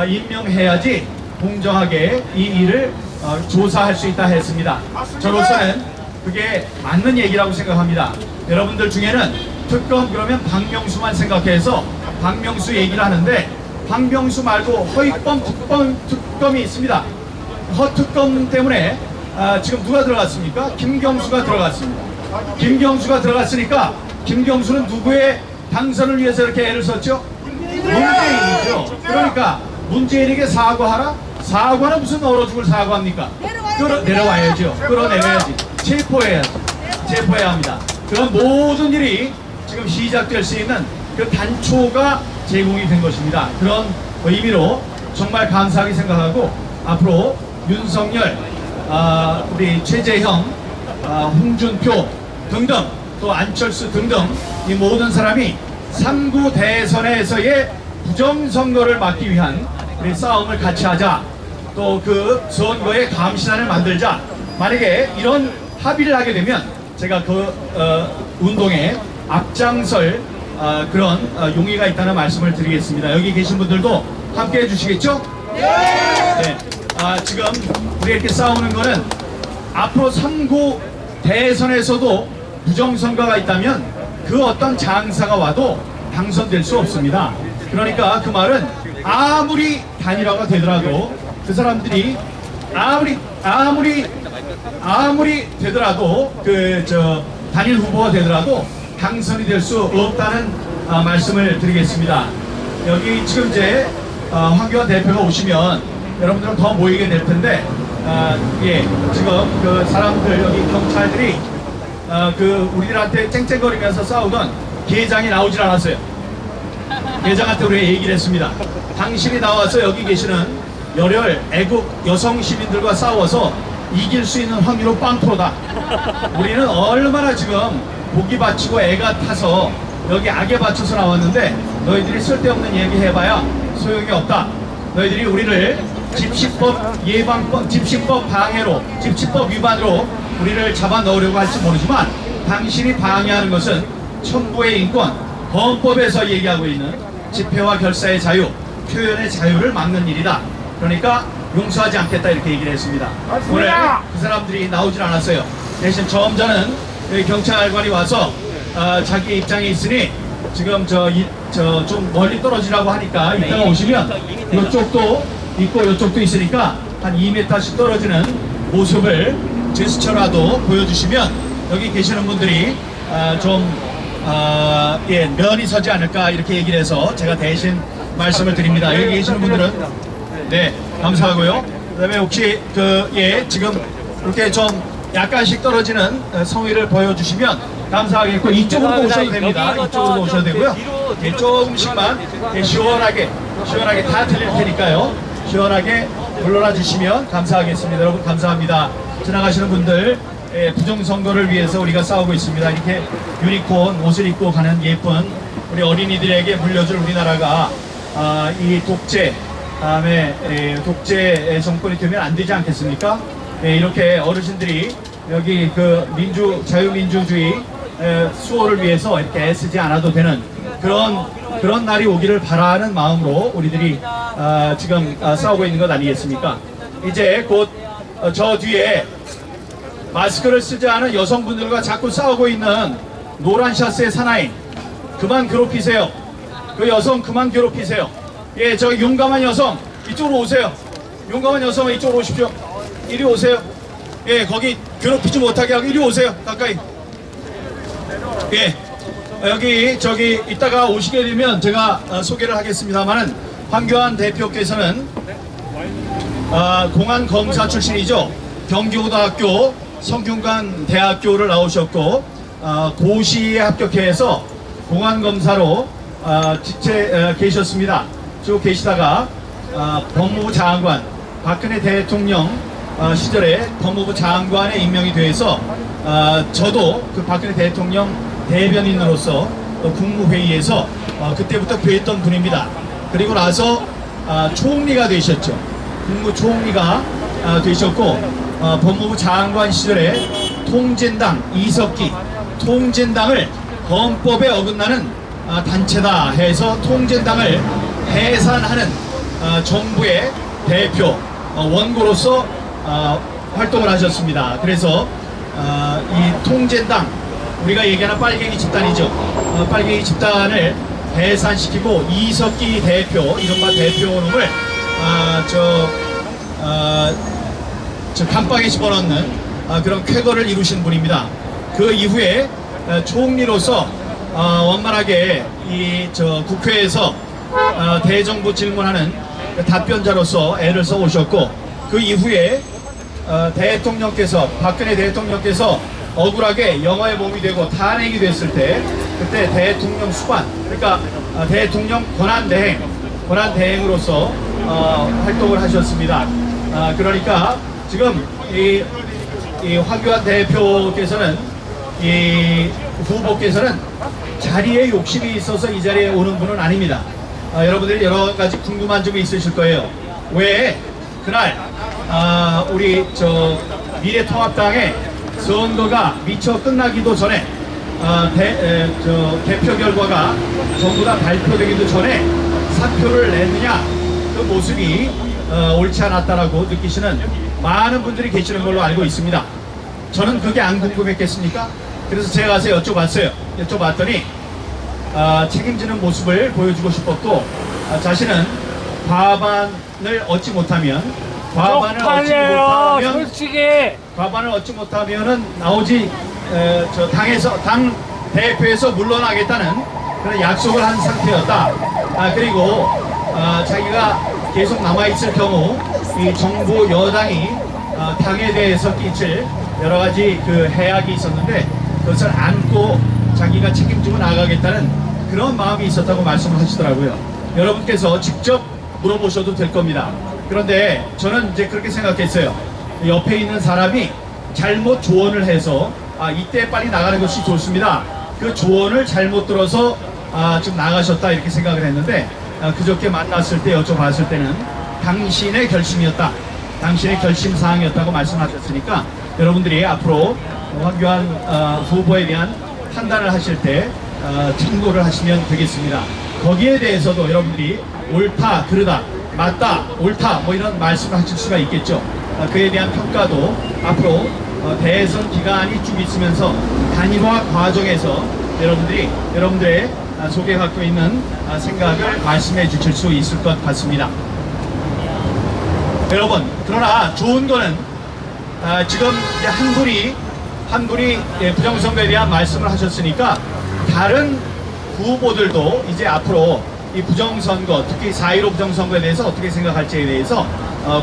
임명해야지 공정하게 이 일을 조사할 수 있다 했습니다. 저로서는 그게 맞는 얘기라고 생각합니다. 여러분들 중에는 특검 그러면 박명수만 생각해서 박명수 얘기를 하는데, 박명수 말고 허위범 특검이 있습니다. 허특검 때문에 지금 누가 들어갔습니까? 김경수가 들어갔습니다. 김경수가 들어갔으니까 김경수는 누구의 당선을 위해서 이렇게 애를 썼죠? 문재인이죠. 그러니까 문재인에게 사과하라? 사과는 무슨 얼어 죽을 사과합니까? 내려와야죠. 끌어내려야지. 체포해야지. 체포해야 합니다. 그런 모든 일이 지금 시작될 수 있는 그 단초가 제공이 된 것입니다. 그런 의미로 정말 감사하게 생각하고, 앞으로 윤석열, 우리 최재형, 홍준표 등등, 또 안철수 등등 이 모든 사람이 3구 대선에서의 부정선거를 막기 위한 우리 싸움을 같이 하자. 또 그 선거의 감시단을 만들자. 만약에 이런 합의를 하게 되면 제가 그 운동에 앞장설 그런 용의가 있다는 말씀을 드리겠습니다. 여기 계신 분들도 함께 해주시겠죠? 네. 지금 우리 이렇게 싸우는 거는 앞으로 3구 대선에서도 부정선거가 있다면 그 어떤 장사가 와도 당선될 수 없습니다. 그러니까 그 말은 아무리 단일화가 되더라도 그 사람들이 아무리 되더라도 단일 후보가 되더라도 당선이 될 수 없다는 말씀을 드리겠습니다. 여기 지금 이제 황교안 대표가 오시면 여러분들은 더 모이게 될 텐데, 예, 지금 그 사람들 여기 경찰들이 그 우리들한테 쨍쨍거리면서 싸우던 계장이 나오질 않았어요. 계장한테 우리가 얘기를 했습니다. 당신이 나와서 여기 계시는 열혈 애국 여성 시민들과 싸워서 이길 수 있는 확률은 0%다. 우리는 얼마나 지금 목이 받치고 애가 타서 여기 악에 받쳐서 나왔는데, 너희들이 쓸데없는 얘기 해봐야 소용이 없다. 너희들이 우리를 집시법 예방법, 집시법 방해로, 집시법 위반으로 우리를 잡아 넣으려고 할지 모르지만, 당신이 방해하는 것은 천부의 인권, 헌법에서 얘기하고 있는 집회와 결사의 자유, 표현의 자유를 막는 일이다. 그러니까 용서하지 않겠다, 이렇게 얘기를 했습니다. 오늘 그 사람들이 나오질 않았어요. 대신 점잖은 경찰관이 와서 자기 입장이 있으니 지금 좀 멀리 떨어지라고 하니까 이따가 오시면 이쪽도 있고 이쪽도 있으니까 한 2m씩 떨어지는 모습을 제스처라도 보여주시면 여기 계시는 분들이 면이 서지 않을까, 이렇게 얘기를 해서 제가 대신 말씀을 드립니다. 여기 계시는 분들은 네, 감사하고요. 그 다음에 혹시 지금 이렇게 좀 약간씩 떨어지는 성의를 보여주시면 감사하겠고, 이쪽으로 오셔도 됩니다. 이쪽으로 오셔도 되고요. 예, 조금씩만 시원하게 다 들릴 테니까요. 시원하게 물러나 주시면 감사하겠습니다. 여러분 감사합니다. 지나가시는 분들, 부정선거를 위해서 우리가 싸우고 있습니다. 이렇게 유니콘 옷을 입고 가는 예쁜 우리 어린이들에게 물려줄 우리나라가 이 다음에 독재 정권이 되면 안 되지 않겠습니까? 이렇게 어르신들이 여기 그 자유민주주의 수호를 위해서 이렇게 애쓰지 않아도 되는 그런 날이 오기를 바라는 마음으로 우리들이 지금 싸우고 있는 것 아니겠습니까? 이제 곧 저 뒤에 마스크를 쓰지 않은 여성분들과 자꾸 싸우고 있는 노란 셔츠의 사나이, 그만 괴롭히세요. 그 여성 그만 괴롭히세요. 예, 저 용감한 여성 이쪽으로 오세요. 용감한 여성은 이쪽으로 오십시오. 이리 오세요. 예, 거기 괴롭히지 못하게 하고 이리 오세요. 가까이. 예, 여기 이따가 오시게 되면 제가 소개를 하겠습니다만은 황교안 대표께서는 공안 검사 출신이죠. 경기고등학교, 성균관대학교를 나오셨고 고시에 합격해서 공안 검사로 계셨습니다. 쭉 계시다가 법무부 장관, 박근혜 대통령 시절에 법무부 장관에 임명이 돼서 저도 그 박근혜 대통령 대변인으로서 국무회의에서 그때부터 뵀던 분입니다. 그리고 나서 총리가 되셨죠. 국무총리가 되셨고 법무부 장관 시절에 통진당 이석기, 통진당을 헌법에 어긋나는 단체다 해서 통진당을 해산하는 정부의 대표 원고로서 활동을 하셨습니다. 그래서 이 통진당, 우리가 얘기하는 빨갱이 집단이죠. 빨갱이 집단을 해산시키고 이석기 대표, 이른바 대표놈을 저 감방에 집어넣는 그런 쾌거를 이루신 분입니다. 그 이후에 총리로서 원만하게 국회에서 대정부 질문하는 답변자로서 애를 써 오셨고, 그 이후에 대통령께서, 박근혜 대통령께서 억울하게 영화의 몸이 되고 탄핵이 됐을 때, 그때 대통령 수반, 그러니까 대통령 권한대행으로서 활동을 하셨습니다. 그러니까 지금 이 황교안 대표께서는, 이 후보께서는 자리에 욕심이 있어서 이 자리에 오는 분은 아닙니다. 여러분들이 여러 가지 궁금한 점이 있으실 거예요. 왜 그날 우리 미래통합당의 선거가 미처 끝나기도 전에 대표 결과가 전부 다 발표되기도 전에 사표를 냈느냐, 그 모습이 옳지 않았다라고 느끼시는 많은 분들이 계시는 걸로 알고 있습니다. 저는 그게 안 궁금했겠습니까? 그래서 제가 가서 여쭤봤더니 책임지는 모습을 보여주고 싶었고, 자신은 과반을 얻지 못하면 과반을 얻지 못하면은 나오지, 당 대표에서 물러나겠다는 그런 약속을 한 상태였다. 그리고 자기가 계속 남아있을 경우 이 정부 여당이 당에 대해서 끼칠 여러 가지 그 해악이 있었는데, 그것을 안고 자기가 책임지고 나가겠다는 그런 마음이 있었다고 말씀을 하시더라고요. 여러분께서 직접 물어보셔도 될 겁니다. 그런데 저는 이제 그렇게 생각했어요. 옆에 있는 사람이 잘못 조언을 해서 이때 빨리 나가는 것이 좋습니다, 그 조언을 잘못 들어서 지금 나가셨다, 이렇게 생각을 했는데, 그저께 만났을 때 여쭤봤을 때는 당신의 결심이었다, 당신의 결심사항이었다고 말씀하셨으니까, 여러분들이 앞으로 황교안 후보에 대한 판단을 하실 때 참고를 하시면 되겠습니다. 거기에 대해서도 여러분들이 옳다, 그르다, 맞다, 옳다, 뭐 이런 말씀을 하실 수가 있겠죠. 그에 대한 평가도 앞으로 대선 기간이 쭉 있으면서 단일화 과정에서 여러분들의 속에 갖고 있는 생각을 말씀해 주실 수 있을 것 같습니다. 여러분, 그러나 좋은 거는 지금 이제 한 분이 부정선거에 대한 말씀을 하셨으니까, 다른 후보들도 이제 앞으로 이 부정선거, 특히 4.15 부정선거에 대해서 어떻게 생각할지에 대해서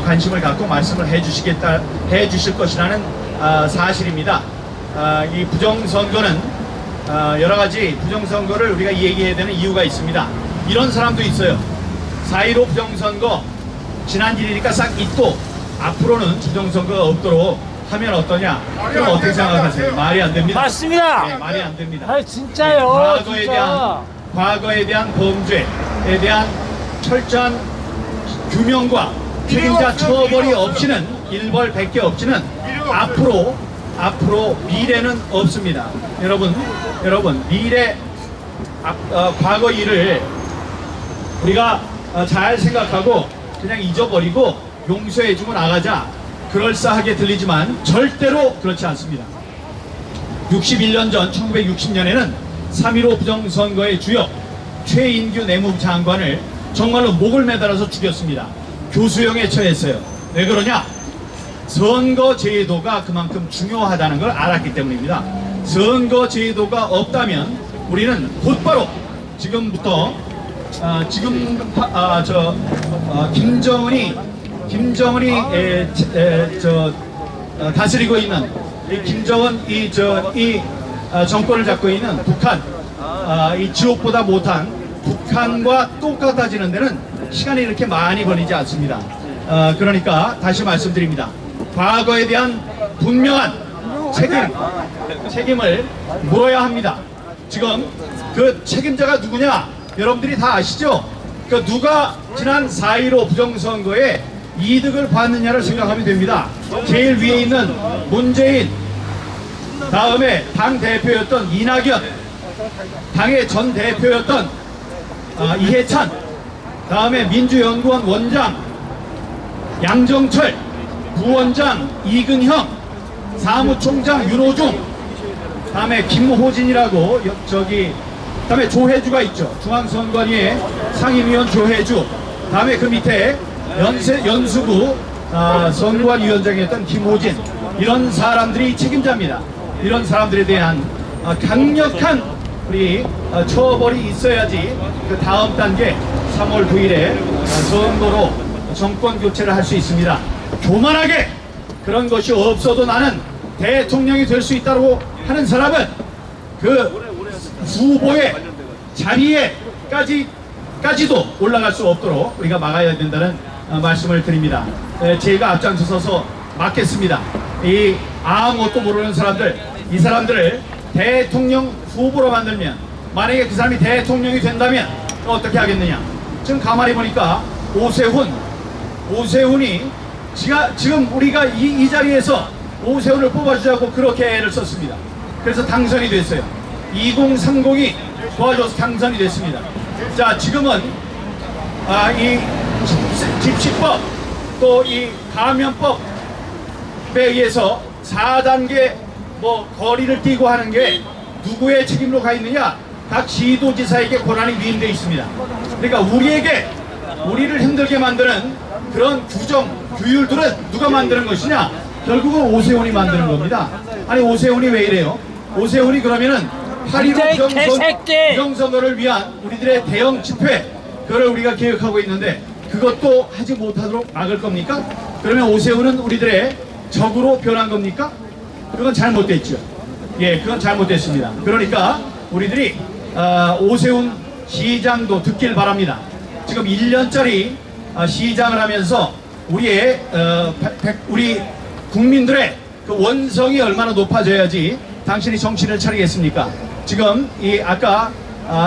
관심을 갖고 말씀을 해주실 것이라는 사실입니다. 이 부정선거는 여러 가지 부정선거를 우리가 얘기해야 되는 이유가 있습니다. 이런 사람도 있어요. 4.15 부정선거 지난 일이니까 싹 잊고 앞으로는 부정선거가 없도록 하면 어떠냐? 그럼 어떻게 생각하세요? 말이 안 됩니다. 맞습니다. 네, 말이 안 됩니다. 아 진짜요. 과거에 대한 범죄에 대한 철저한 규명과 책임자 처벌이 없이는, 일벌 100개 없이는 앞으로 미래는 없습니다. 여러분 미래 과거 일을 우리가 잘 생각하고 그냥 잊어버리고 용서해주고 나가자, 그럴싸하게 들리지만 절대로 그렇지 않습니다. 61년 전 1960년에는 3.15 부정선거의 주역 최인규 내무부 장관을 정말로 목을 매달아서 죽였습니다. 교수형에 처했어요. 왜 그러냐? 선거제도가 그만큼 중요하다는 걸 알았기 때문입니다. 선거제도가 없다면 우리는 곧바로 지금부터 지금 김정은이 다스리고 있는 이 김정은 이 정권을 잡고 있는 북한, 이 지옥보다 못한 북한과 똑같아지는 데는 시간이 이렇게 많이 걸리지 않습니다. 그러니까 다시 말씀드립니다. 과거에 대한 분명한 책임을 물어야 합니다. 지금 그 책임자가 누구냐? 여러분들이 다 아시죠? 그 누가 지난 4.15 부정선거에 이득을 받느냐를 생각하면 됩니다. 제일 위에 있는 문재인, 다음에 당 대표였던 이낙연, 당의 전 대표였던 이해찬, 다음에 민주연구원 원장 양정철, 부원장 이근형, 사무총장 윤호중, 다음에 김호진이라고 다음에 조혜주가 있죠. 중앙선관위의 상임위원 조혜주, 다음에 그 밑에 연수구 선관위원장이었던 김호진, 이런 사람들이 책임자입니다. 이런 사람들에 대한 강력한 우리 처벌이 있어야지 그 다음 단계 3월 9일에 선거로 정권 교체를 할 수 있습니다. 교만하게 그런 것이 없어도 나는 대통령이 될 수 있다고 하는 사람은 그 후보의 자리에까지도 올라갈 수 없도록 우리가 막아야 된다는 말씀을 드립니다. 제가 앞장서서 막겠습니다. 이 아무것도 모르는 사람들, 이 사람들을 대통령 후보로 만들면, 만약에 그 사람이 대통령이 된다면 어떻게 하겠느냐? 지금 가만히 보니까 오세훈이 지금 우리가 이 자리에서 오세훈을 뽑아주자고 그렇게 애를 썼습니다. 그래서 당선이 됐어요. 2030이 도와줘서 당선이 됐습니다. 자, 지금은 이 집시법 또 이 감염법에 의해서 4단계 거리를 띄고 하는 게 누구의 책임으로 가 있느냐? 각 시도지사에게 권한이 위임되어 있습니다. 그러니까 우리를 힘들게 만드는 그런 규율들은 누가 만드는 것이냐? 결국은 오세훈이 만드는 겁니다. 아니, 오세훈이 왜 이래요? 오세훈이 그러면은 8.15 부정선거를 위한 우리들의 대형 집회, 그걸 우리가 계획하고 있는데 그것도 하지 못하도록 막을 겁니까? 그러면 오세훈은 우리들의 적으로 변한 겁니까? 그건 잘못됐죠. 예, 그건 잘못됐습니다. 그러니까 우리들이 오세훈 시장도 듣길 바랍니다. 지금 1년짜리 시장을 하면서 우리 국민들의 그 원성이 얼마나 높아져야지 당신이 정신을 차리겠습니까? 지금 아까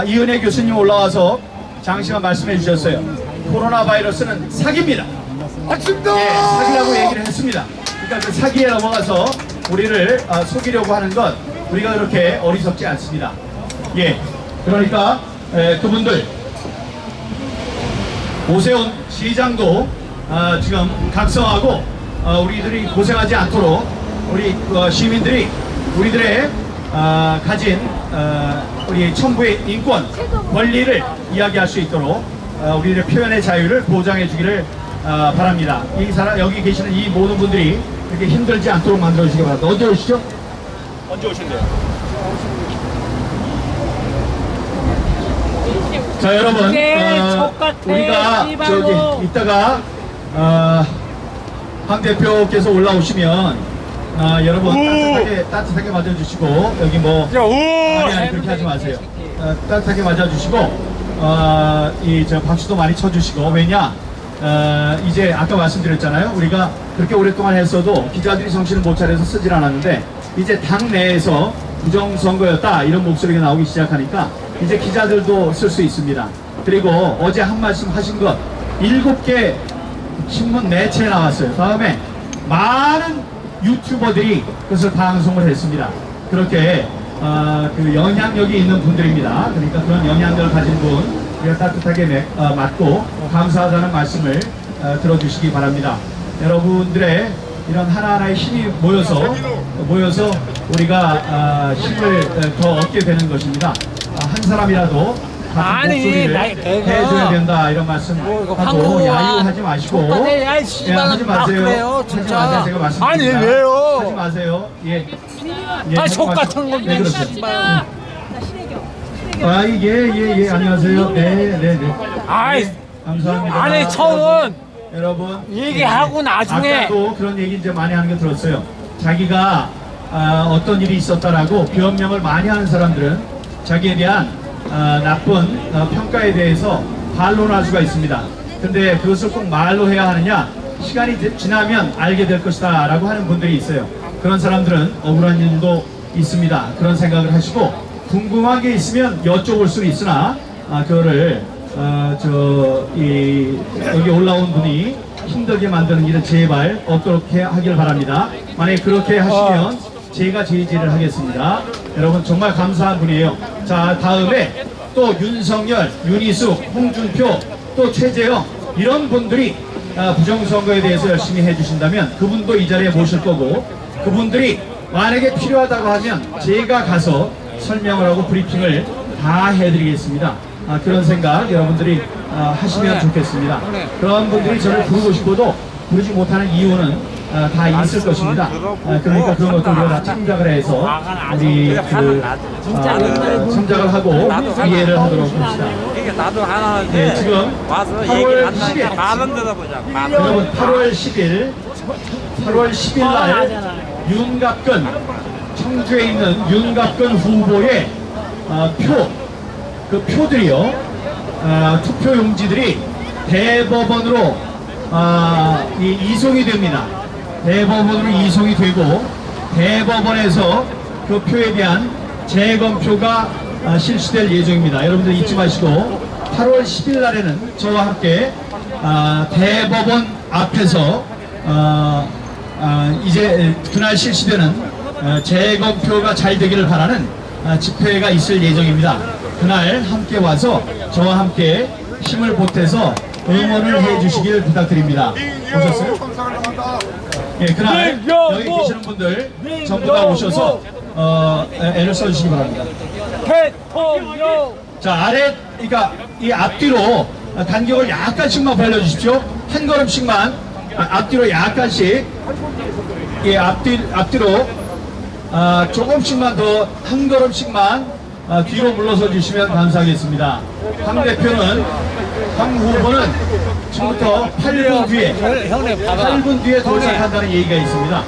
이은혜 교수님 올라와서 장시간 말씀해 주셨어요. 코로나 바이러스는 사기입니다. 맞습니다. 예, 사기라고 얘기를 했습니다. 그러니까 그 사기에 넘어가서 우리를 속이려고 하는 것, 우리가 그렇게 어리석지 않습니다. 예, 그러니까 그분들, 오세훈 시장도 지금 각성하고 우리들이 고생하지 않도록 우리 시민들이 우리들의 가진 우리 천부의 인권, 권리를 이야기할 수 있도록 우리들의 표현의 자유를 보장해 주기를 바랍니다. 여기 계시는 이 모든 분들이 이렇게 힘들지 않도록 만들어 주시기 바랍니다. 언제 오시죠? 언제 오신대요? 자, 여러분, 우리가 이따가 황 대표께서 올라오시면 여러분 따뜻하게 맞아주시고, 여기 아니 그렇게 하지 마세요. 따뜻하게 맞아주시고 박수도 많이 쳐주시고. 왜냐, 이제 아까 말씀드렸잖아요. 우리가 그렇게 오랫동안 했어도 기자들이 정신을 못 차려서 쓰질 않았는데 이제 당 내에서 부정선거였다 이런 목소리가 나오기 시작하니까 이제 기자들도 쓸 수 있습니다. 그리고 어제 한 말씀 하신 것 7개 신문 매체에 나왔어요. 다음에 많은 유튜버들이 그것을 방송을 했습니다. 그렇게 그 영향력이 있는 분들입니다. 그러니까 그런 영향력을 가진 분 우리가 따뜻하게 맞고 감사하다는 말씀을 들어주시기 바랍니다. 여러분들의 이런 하나하나의 힘이 모여서 우리가 힘을 더 얻게 되는 것입니다. 한 사람이라도 같은 목소리를 해줘야 된다 이런 말씀하고 야유하지 마시고 하지 마세요. 진짜. 제가 말씀드립니다. 아니, 왜요? 하지 마세요. 예. 속 같은 거. 네, 그렇죠. 예, 안녕하세요. 네. 아이, 네, 감사합니다. 아니, 처음은 여러분 얘기하고 나중에. 아까도 그런 얘기 이제 많이 하는 게 들었어요. 자기가 어떤 일이 있었다라고 변명을 많이 하는 사람들은 자기에 대한 나쁜 평가에 대해서 반론할 수가 있습니다. 근데 그것을 꼭 말로 해야 하느냐? 시간이 지나면 알게 될 것이다 라고 하는 분들이 있어요. 그런 사람들은 억울한 일도 있습니다. 그런 생각을 하시고 궁금한 게 있으면 여쭤볼 수는 있으나 그거를 여기 올라온 분이 힘들게 만드는 일은 제발 없도록 하길 바랍니다. 만약에 그렇게 하시면 제가 제지를 하겠습니다. 여러분 정말 감사한 분이에요. 자, 다음에 또 윤석열, 윤희숙, 홍준표, 또 최재형 이런 분들이 부정선거에 대해서 열심히 해주신다면 그분도 이 자리에 모실 거고, 그분들이 만약에 필요하다고 하면 제가 가서 설명을 하고 브리핑을 다 해드리겠습니다. 그런 생각 여러분들이 하시면 좋겠습니다. 그런 분들이 저를 부르고 싶어도 부르지 못하는 이유는 다 있을 것입니다. 그러니까 그런 것들 우리가 다 참작을 해서 우리 참작을 하고 이해를 하도록 합시다. 나도 하나인데 네, 지금 와서 8월 10일 말은 들어보자고. 여러분 8월 10일 날 윤갑근, 청주에 있는 윤갑근 후보의 그 표들이요, 투표 용지들이 대법원으로 이송이 됩니다. 대법원으로 이송이 되고 대법원에서 그 표에 대한 재검표가 실시될 예정입니다. 여러분들 잊지 마시고 8월 10일 날에는 저와 함께 대법원 앞에서 이제 그날 실시되는 재검표가 잘 되기를 바라는 집회가 있을 예정입니다. 그날 함께 와서 저와 함께 힘을 보태서 응원을 해주시길 부탁드립니다. 오셨어요? 예, 그날 여기 계시는 분들 전부 다 오셔서 애를 써주시기 바랍니다. 대통령. 자, 아래, 그러니까 이 앞뒤로 간격을 약간씩만 벌려주십시오. 한 걸음씩만, 앞뒤로 약간씩, 예, 앞뒤로 조금씩만 더, 한 걸음씩만 뒤로 물러서 주시면 감사하겠습니다. 황 대표는, 황 후보는 지금부터 8분 뒤에 도착한다는 얘기가 있습니다.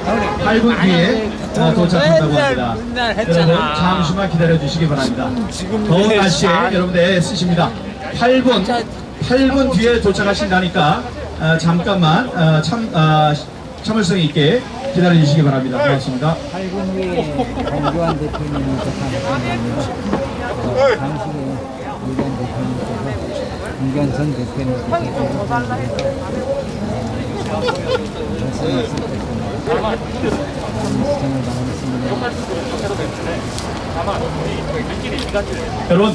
8분 뒤에 도착한다고 합니다. 여러분 잠시만 기다려 주시기 바랍니다. 더운 날씨에 여러분들 애쓰십니다. 8분 뒤에 도착하신다니까 잠깐만 참을성 있게 기다려 주시기 바랍니다. 고맙습니다. 8분 후에 정교한 대표님께서 감사합니다. 당신의 유관 대표님께서 김경선 대표님께서 여러분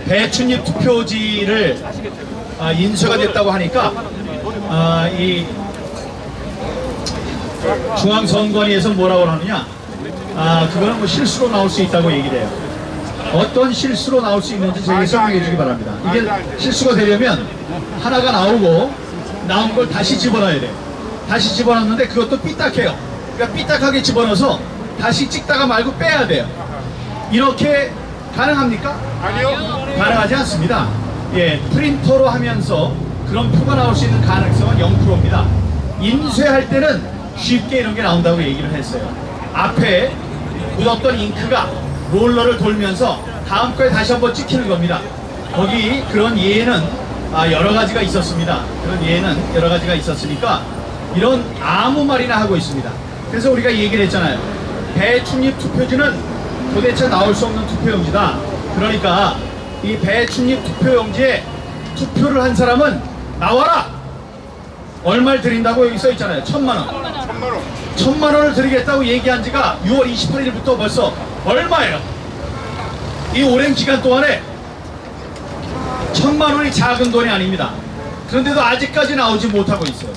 배춧잎 투표지를 인쇄가 됐다고 하니까 이 중앙선관위에서 뭐라고 하느냐, 그거는 뭐 실수로 나올 수 있다고 얘기를 해요. 어떤 실수로 나올 수 있는지 저에게 설명해 주기 바랍니다. 이게 실수가 되려면 하나가 나오고 나온 걸 다시 집어넣어야 돼요. 다시 집어넣는데 그것도 삐딱해요. 그러니까 삐딱하게 집어넣어서 다시 찍다가 말고 빼야 돼요. 이렇게 가능합니까? 아니요. 가능하지 않습니다. 예, 프린터로 하면서 그런 표가 나올 수 있는 가능성은 0%입니다. 인쇄할 때는 쉽게 이런 게 나온다고 얘기를 했어요. 앞에 묻었던 잉크가 롤러를 돌면서 다음 거에 다시 한번 찍히는 겁니다. 거기 그런 예는 여러 가지가 있었습니다. 그런 예는 여러 가지가 있었으니까 이런 아무 말이나 하고 있습니다. 그래서 우리가 얘기를 했잖아요. 배춧잎 투표지는 도대체 나올 수 없는 투표용지다. 그러니까 이 배춧잎 투표용지에 투표를 한 사람은 나와라! 얼마를 드린다고 여기 써 있잖아요. 1,000만 원. 1,000만 원을 드리겠다고 얘기한 지가 6월 28일부터 벌써 얼마예요? 이 오랜 기간 동안에 1,000만 원이 작은 돈이 아닙니다. 그런데도 아직까지 나오지 못하고 있어요.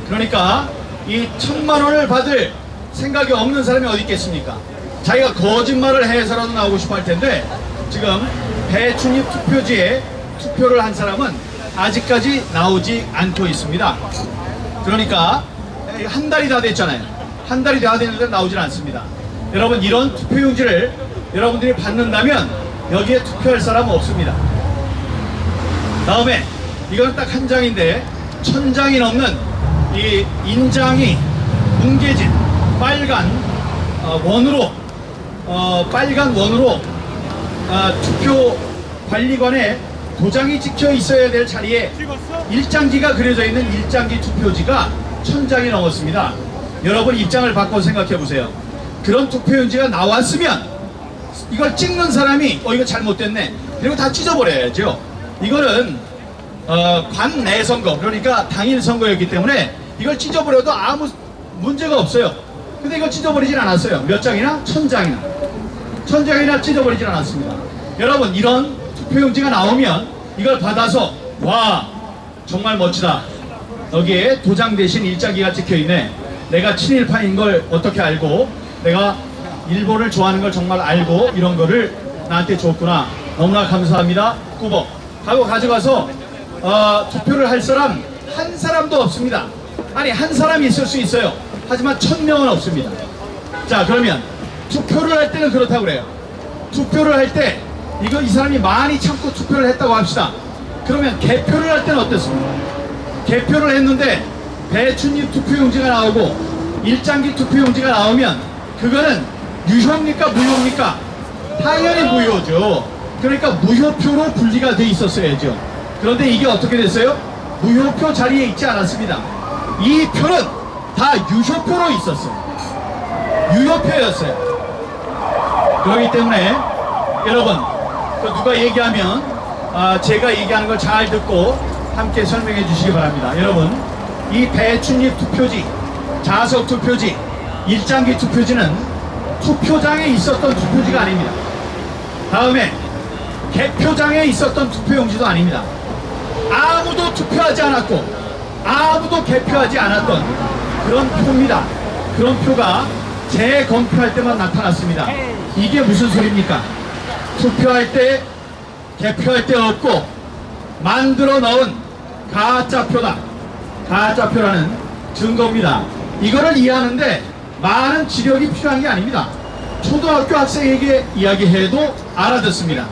그러니까 이 1,000만 원을 받을 생각이 없는 사람이 어디 있겠습니까? 자기가 거짓말을 해서라도 나오고 싶어 할 텐데 지금 배춧잎 투표지에 투표를 한 사람은 아직까지 나오지 않고 있습니다. 그러니까 한 달이 다 됐잖아요. 한 달이 다 됐는데 나오질 않습니다. 여러분 이런 투표용지를 여러분들이 받는다면 여기에 투표할 사람은 없습니다. 다음에 이건 딱 한 장인데 1000장이 넘는 이 인장이 뭉개진 빨간 원으로 투표 관리관에 도장이 찍혀 있어야 될 자리에 일장기가 그려져 있는 일장기 투표지가 1000장이 넘었습니다. 여러분 입장을 바꿔 생각해 보세요. 그런 투표용지가 나왔으면 이걸 찍는 사람이 이거 잘못됐네 그리고 다 찢어버려야죠. 이거는 관내 선거, 그러니까 당일 선거였기 때문에 이걸 찢어버려도 아무 문제가 없어요. 근데 이걸 찢어버리진 않았어요. 몇 장이나? 1000장이나 찢어버리진 않았습니다. 여러분 이런 투표용지가 나오면 이걸 받아서 와 정말 멋지다, 여기에 도장 대신 일자기가 찍혀있네, 내가 친일파인 걸 어떻게 알고, 내가 일본을 좋아하는 걸 정말 알고 이런 거를 나한테 줬구나, 너무나 감사합니다 꾸벅 하고 가져가서 투표를 할 사람 한 사람도 없습니다. 아니 한 사람이 있을 수 있어요. 하지만 1000명은 없습니다. 자 그러면 투표를 할 때는 그렇다고 그래요. 투표를 할 때 이거 이 사람이 많이 참고 투표를 했다고 합시다. 그러면 개표를 할 때는 어땠습니까? 개표를 했는데 배춘잎 투표용지가 나오고 일장기 투표용지가 나오면 그거는 유효입니까 무효입니까? 당연히 무효죠. 그러니까 무효표로 분리가 돼 있었어야죠. 그런데 이게 어떻게 됐어요? 무효표 자리에 있지 않았습니다. 이 표는 다 유효표로 있었어요. 유효표였어요. 그렇기 때문에 여러분 누가 얘기하면 제가 얘기하는 걸 잘 듣고 함께 설명해 주시기 바랍니다. 여러분 이 배춘잎 투표지, 자석 투표지, 일장기 투표지는 투표장에 있었던 투표지가 아닙니다. 다음에 개표장에 있었던 투표용지도 아닙니다. 아무도 투표하지 않았고 아무도 개표하지 않았던 그런 표입니다. 그런 표가 재검표할 때만 나타났습니다. 이게 무슨 소리입니까? 투표할 때 개표할 때 없고 만들어 넣은 가짜표다, 가짜표라는 증거입니다. 이거를 이해하는데 많은 지력이 필요한 게 아닙니다. 초등학교 학생에게 이야기해도 알아듣습니다.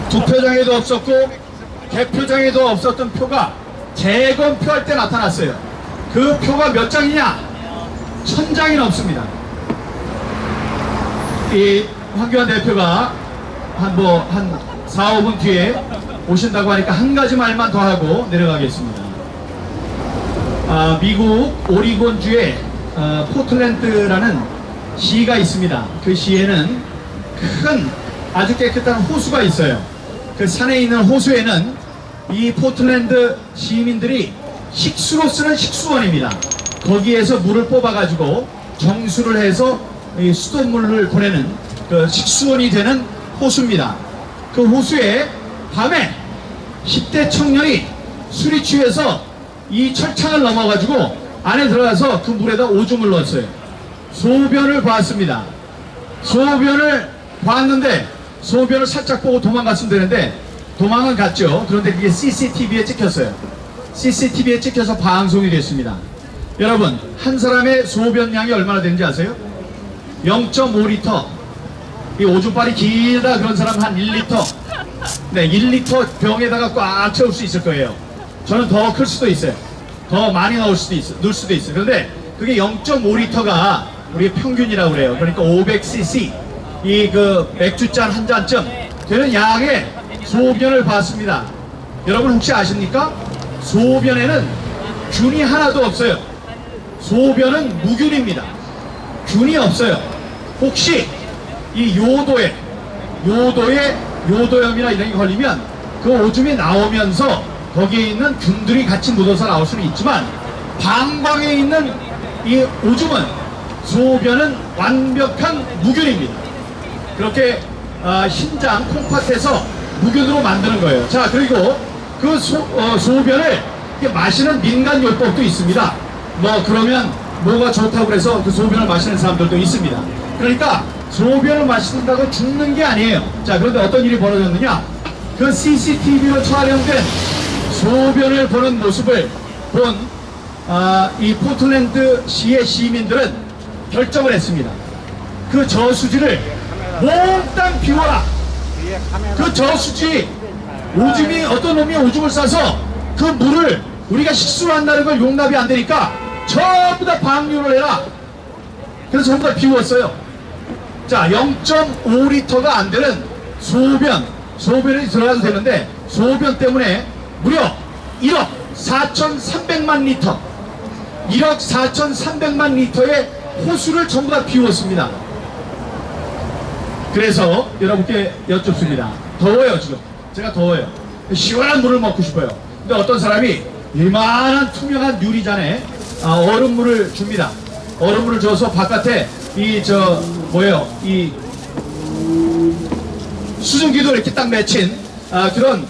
투표장에도 없었고 개표장에도 없었던 표가 재검표할 때 나타났어요. 그 표가 몇 장이냐? 1000장이 넘습니다. 이 황교안 대표가 한 4, 5분 뒤에 오신다고 하니까 한 가지 말만 더 하고 내려가겠습니다. 미국 오리곤주에 포틀랜드라는 시가 있습니다. 그 시에는 큰 아주 깨끗한 호수가 있어요. 그 산에 있는 호수에는 이 포틀랜드 시민들이 식수로 쓰는 식수원입니다. 거기에서 물을 뽑아가지고 정수를 해서 이 수돗물을 보내는 그 식수원이 되는 호수입니다. 그 호수에 밤에 10대 청년이 술이 취해서 이 철창을 넘어가지고 안에 들어가서 그 물에다 오줌을 넣었어요. 소변을 봤습니다. 소변을 봤는데 소변을 살짝 보고 도망갔으면 되는데 도망은 갔죠. 그런데 그게 CCTV에 찍혔어요. CCTV에 찍혀서 방송이 됐습니다. 여러분 한 사람의 소변량이 얼마나 되는지 아세요? 0.5리터. 이 오줌발이 길다 그런 사람 한 1리터. 네, 1리터 병에다가 꽉 채울 수 있을 거예요. 저는 더 클 수도 있어요. 더 많이 넣을 수도 있어요. 그런데 그게 0.5리터가 우리 평균이라고 그래요. 그러니까 500cc 이 그 맥주잔 한 잔쯤 되는 양의 소변을 봤습니다. 여러분 혹시 아십니까? 소변에는 균이 하나도 없어요. 소변은 무균입니다. 균이 없어요. 혹시 이 요도염이나 이런 게 걸리면 그 오줌이 나오면서 거기에 있는 균들이 같이 묻어서 나올 수는 있지만 방광에 있는 이 오줌은, 소변은 완벽한 무균입니다. 그렇게 흰장 콩팥에서 무균으로 만드는 거예요. 자, 그리고 그 소변을 마시는 민간요법도 있습니다. 뭐 그러면 뭐가 좋다고 그래서 그 소변을 마시는 사람들도 있습니다. 그러니까 소변을 마신다고 죽는 게 아니에요. 자, 그런데 어떤 일이 벌어졌느냐, 그 CCTV로 촬영된 소변을 보는 모습을 본 이 포틀랜드 시의 시민들은 결정을 했습니다. 그 저수지를 몽땅 비워라, 그 저수지 오줌이 어떤 놈이 오줌을 싸서 그 물을 우리가 식수로 한다는 걸 용납이 안 되니까 전부 다 방류를 해라. 그래서 전부 다 비웠어요. 자, 0.5리터가 안 되는 소변이 들어가도 되는데 소변 때문에 무려 1억 4,300만 리터 1억 4,300만 리터의 호수를 전부 다 비웠습니다. 그래서 여러분께 여쭙습니다. 더워요. 지금 제가 더워요. 시원한 물을 먹고 싶어요. 근데 어떤 사람이 이만한 투명한 유리잔에 얼음물을 줍니다. 얼음물을 줘서 바깥에 이 수증기도 이렇게 딱 맺힌 그런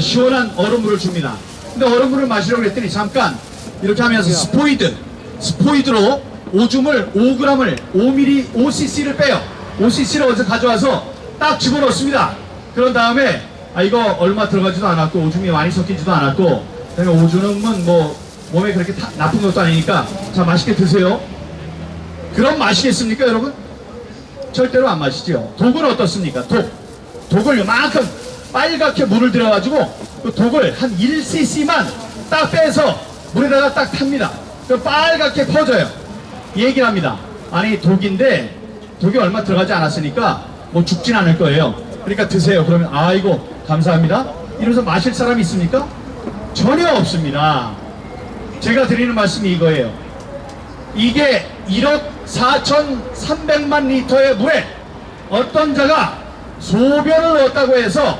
시원한 얼음물을 줍니다. 근데 얼음물을 마시려고 했더니 잠깐 이렇게 하면서 스포이드로 오줌을 5g을 5cc를 빼요. 5cc를 어디서 가져와서 딱 집어넣습니다. 그런 다음에 이거 얼마 들어가지도 않았고 오줌이 많이 섞이지도 않았고 그다음에 오줌은 뭐 몸에 그렇게 나쁜 것도 아니니까 자 맛있게 드세요. 그럼 마시겠습니까 여러분? 절대로 안 마시죠. 독은 어떻습니까? 독을 이만큼 빨갛게 물을 들여가지고 그 독을 한 1cc만 딱 빼서 물에다가 딱 탑니다. 그 빨갛게 퍼져요. 얘기를 합니다. 아니 독인데 독이 얼마 들어가지 않았으니까 뭐 죽진 않을 거예요. 그러니까 드세요. 그러면 아이고 감사합니다. 이러면서 마실 사람이 있습니까? 전혀 없습니다. 제가 드리는 말씀이 이거예요. 이게 1억 4,300만 리터의 물에 어떤 자가 소변을 왔다고 해서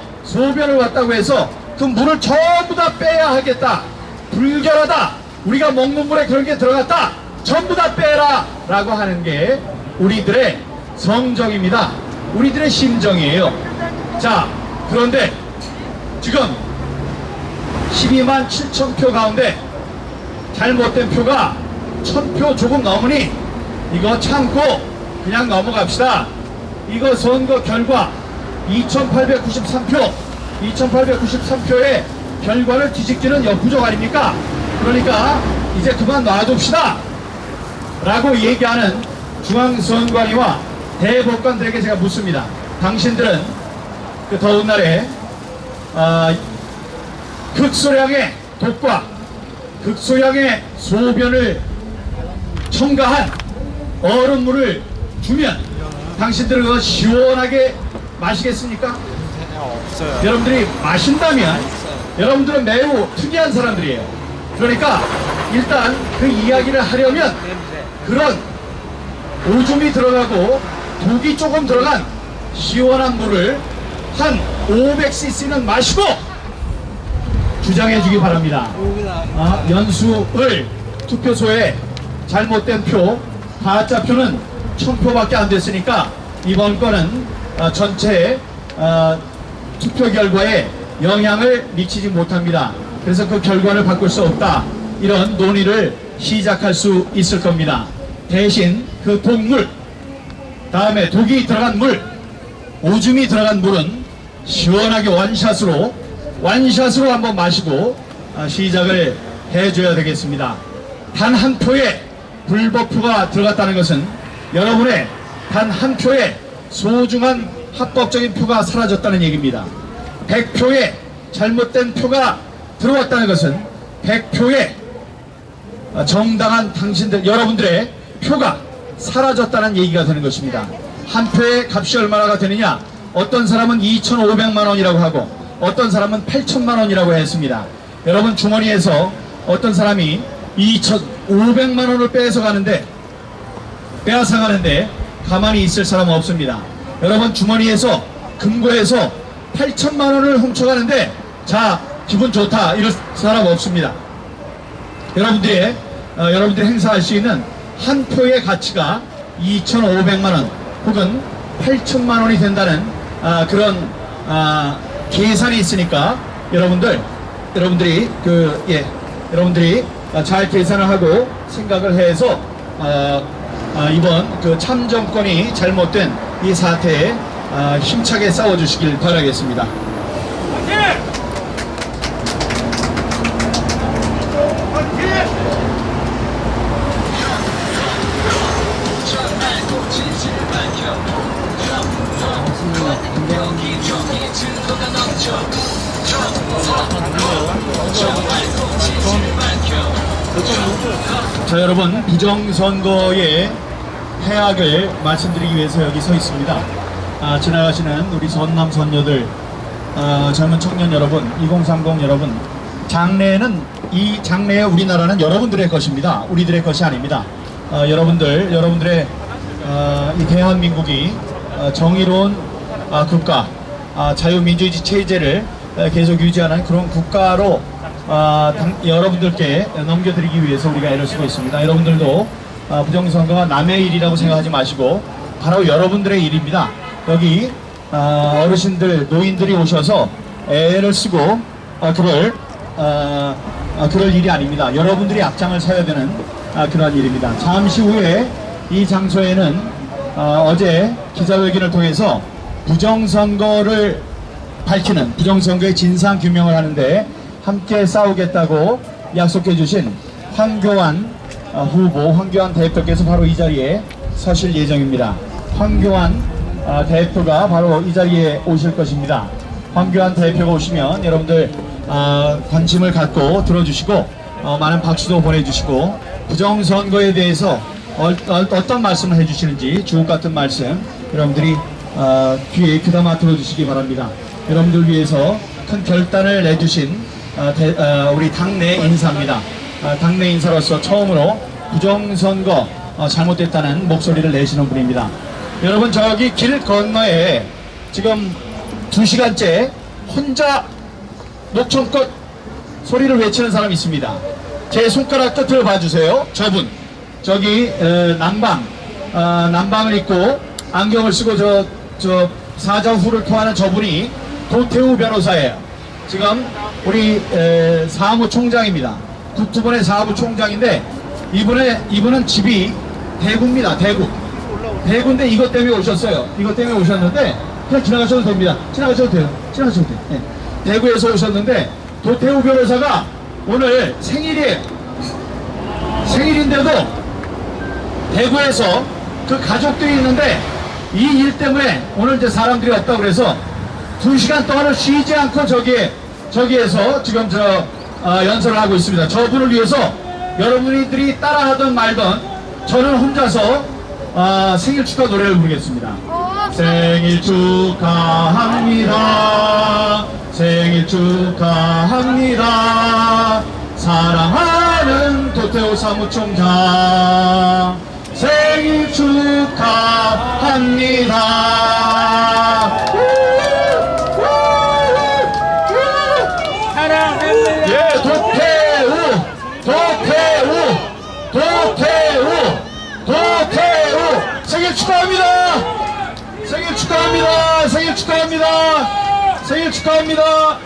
그 물을 전부 다 빼야 하겠다. 불결하다. 우리가 먹는 물에 그런 게 들어갔다. 전부 다 빼라 라고 하는 게 우리들의 성정입니다. 우리들의 심정이에요. 자, 그런데 지금 12만 7천 표 가운데 잘못된 표가 1000표 조금 넘으니 이거 참고 그냥 넘어갑시다. 이거 선거 결과 2893표의 결과를 뒤집기는 역부족 아닙니까? 그러니까 이제 그만 놔둡시다 라고 얘기하는 중앙선관위와 대법관들에게 제가 묻습니다. 당신들은 그 더운 날에 극소량의 독과 극소량의 소변을 첨가한 얼음물을 주면 당신들은 그거 시원하게 마시겠습니까? 없어요. 여러분들이 마신다면 여러분들은 매우 특이한 사람들이에요. 그러니까 일단 그 이야기를 하려면 그런 오줌이 들어가고 독이 조금 들어간 시원한 물을 한 500cc는 마시고 주장해 주기 바랍니다. 연수을 투표소에 잘못된 표, 가짜 표는 1000표밖에 안 됐으니까 이번 건은 전체 투표 결과에 영향을 미치지 못합니다. 그래서 그 결과를 바꿀 수 없다. 이런 논의를 시작할 수 있을 겁니다. 대신 그 독물, 다음에 독이 들어간 물, 오줌이 들어간 물은 시원하게 원샷으로 한번 마시고 시작을 해줘야 되겠습니다. 단 한 표의 불법표가 들어갔다는 것은 여러분의 단 한 표의 소중한 합법적인 표가 사라졌다는 얘기입니다. 100표의 잘못된 표가 들어왔다는 것은 100표의 정당한 여러분들의 표가 사라졌다는 얘기가 되는 것입니다. 한 표의 값이 얼마나 되느냐? 어떤 사람은 2,500만 원이라고 하고 어떤 사람은 8천만 원이라고 했습니다. 여러분 주머니에서 어떤 사람이 2,500만 원을 빼앗아 가는데 가만히 있을 사람은 없습니다. 여러분 주머니에서 금고에서 8천만 원을 훔쳐가는데 자 기분 좋다 이럴 사람 없습니다. 여러분들이 행사할 수 있는 한 표의 가치가 2,500만 원 혹은 8천만 원이 된다는 그런 계산이 있으니까 여러분들이 잘 계산을 하고 생각을 해서 이번 그 참정권이 잘못된 이 사태에 힘차게 싸워주시길 바라겠습니다. 당신이 자, 여러분, 부정선거의 해악을 말씀드리기 위해서 여기 서 있습니다. 지나가시는 우리 선남 선녀들, 젊은 청년 여러분, 2030 여러분, 이 장래의 우리나라는 여러분들의 것입니다. 우리들의 것이 아닙니다. 여러분들의 이 대한민국이 정의로운 국가, 자유민주주의 체제를 계속 유지하는 그런 국가로 여러분들께 넘겨드리기 위해서 우리가 애를 쓰고 있습니다. 여러분들도 부정선거가 남의 일이라고 생각하지 마시고 바로 여러분들의 일입니다. 여기 어르신들, 노인들이 오셔서 애를 쓰고 그럴 일이 아닙니다. 여러분들이 앞장을 서야 되는 그런 일입니다. 잠시 후에 이 장소에는 어제 기자회견을 통해서 부정선거를 밝히는, 부정선거의 진상 규명을 하는데 함께 싸우겠다고 약속해 주신 황교안 후보, 황교안 대표께서 바로 이 자리에 서실 예정입니다. 황교안 대표가 바로 이 자리에 오실 것입니다. 황교안 대표가 오시면 여러분들 관심을 갖고 들어주시고 많은 박수도 보내주시고 부정선거에 대해서 어떤 말씀을 해주시는지 주옥 같은 말씀 여러분들이 귀에 귀담아 들어주시기 바랍니다. 여러분들 위해서 큰 결단을 내주신 우리 당내 인사입니다. 당내 인사로서 처음으로 부정선거 잘못됐다는 목소리를 내시는 분입니다. 여러분, 저기 길 건너에 지금 2시간째 혼자 녹청껏 소리를 외치는 사람이 있습니다. 제 손가락 끝을 봐주세요. 저분, 저기 남방을 입고 안경을 쓰고 저 사자후를 토하는 저분이 도태우 변호사예요. 지금 우리 사무총장입니다. 국토본의 사무총장인데 이분은 집이 대구입니다. 대구인데 이것 때문에 오셨어요. 이것 때문에 오셨는데 그냥 지나가셔도 됩니다. 지나가셔도 돼요. 네. 대구에서 오셨는데 도태우 변호사가 오늘 생일인데도 대구에서 그 가족들이 있는데 이 일 때문에 오늘 이제 사람들이 없다고 그래서 2시간 동안을 쉬지 않고 저기에서 지금 연설을 하고 있습니다. 저분을 위해서 여러분들이 따라하던 말던 저는 혼자서 생일 축하 노래를 부르겠습니다. 생일 축하합니다. 생일 축하합니다. 사랑하는 도태우 사무총장 생일 축하합니다. 사랑합니다. 예, 도태우 생일 축하합니다. 생일 축하합니다. 생일 축하합니다. 생일 축하합니다.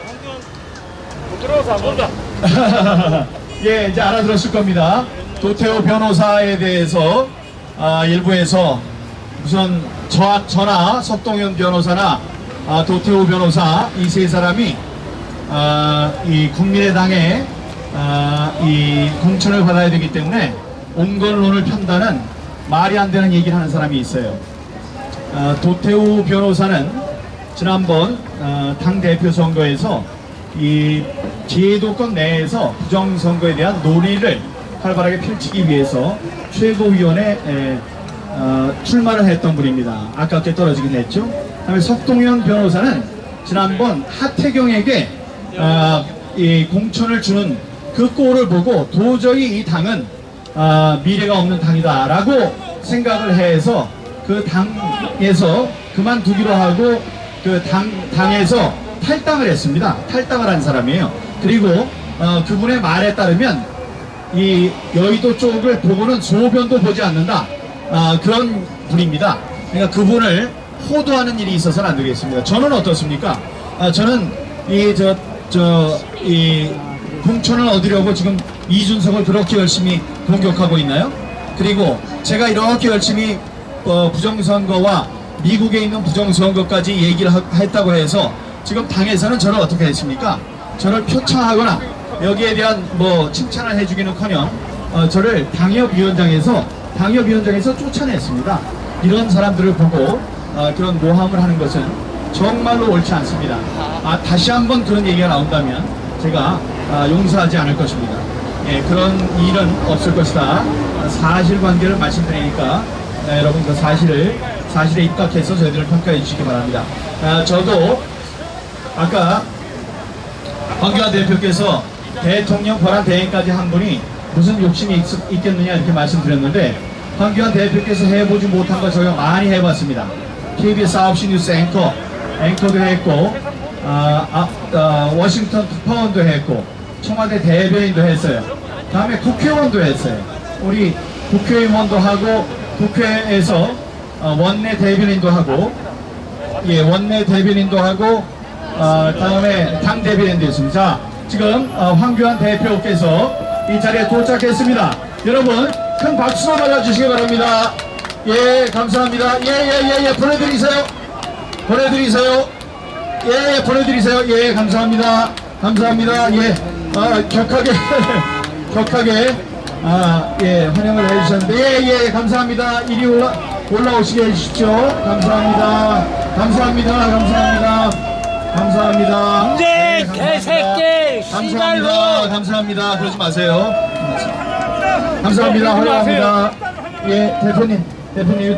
들어서 안 본다. 예, 이제 알아들었을 겁니다. 도태우 변호사에 대해서 일부에서 우선 저나 석동현 변호사나 도태우 변호사 이 세 사람이 이 국민의당에 이 공천을 받아야 되기 때문에 온건론을 편다는 말이 안 되는 얘기를 하는 사람이 있어요. 도태우 변호사는 지난번 당대표 선거에서 이 제도권 내에서 부정선거에 대한 논의를 활발하게 펼치기 위해서 최고위원회에 출마를 했던 분입니다. 아깝게 떨어지긴 했죠. 그다음에 석동현 변호사는 지난번 하태경에게 이 공천을 주는 그 꼴을 보고 도저히 이 당은 미래가 없는 당이다 라고 생각을 해서 그 당에서 그만두기로 하고 그 당에서 탈당을 했습니다. 탈당을 한 사람이에요. 그리고 그분의 말에 따르면 이 여의도 쪽을 보고는 소변도 보지 않는다, 그런 분입니다. 그러니까 그분을 호도하는 일이 있어서는 안 되겠습니다. 저는 어떻습니까? 저는 이 공천을 얻으려고 지금 이준석을 그렇게 열심히 공격하고 있나요? 그리고 제가 이렇게 열심히 부정선거와 미국에 있는 부정선거까지 얘기를 했다고 해서 지금 당에서는 저를 어떻게 했습니까? 저를 표창하거나 여기에 대한 칭찬을 해주기는커녕 저를 당협위원장에서 쫓아냈습니다. 이런 사람들을 보고 그런 모함을 하는 것은 정말로 옳지 않습니다. 다시 한번 그런 얘기가 나온다면 제가 용서하지 않을 것입니다. 예, 그런 일은 없을 것이다. 사실관계를 말씀드리니까 여러분 그 사실에 입각해서 저희들을 평가해 주시기 바랍니다. 저도 아까 황교안 대표께서 대통령 권한 대행까지 한 분이 무슨 욕심이 있겠느냐 이렇게 말씀드렸는데, 황교안 대표께서 해보지 못한 거 저희가 많이 해봤습니다. KBS 9시 뉴스 앵커도 했고, 워싱턴 특파원도 했고, 청와대 대변인도 했어요. 다음에 국회의원도 했어요. 우리 국회의원도 하고, 국회에서 원내 대변인도 하고, 원내 대변인도 하고, 다음에 당 대변인도 했습니다. 자, 지금 황교안 대표께서 이 자리에 도착했습니다. 여러분 큰 박수로 맞아주시기 바랍니다. 예, 감사합니다. 예, 보내드리세요. 예, 보내드리세요. 예, 감사합니다. 예, 격하게 예, 환영을 해주셨는데, 예, 감사합니다. 이리 올라오시게 해주십시오. 감사합니다. 이제 개새끼 씨발로. 감사합니다. 그러지 마세요. 감사합니다. 환영합니다. 예, 대표님.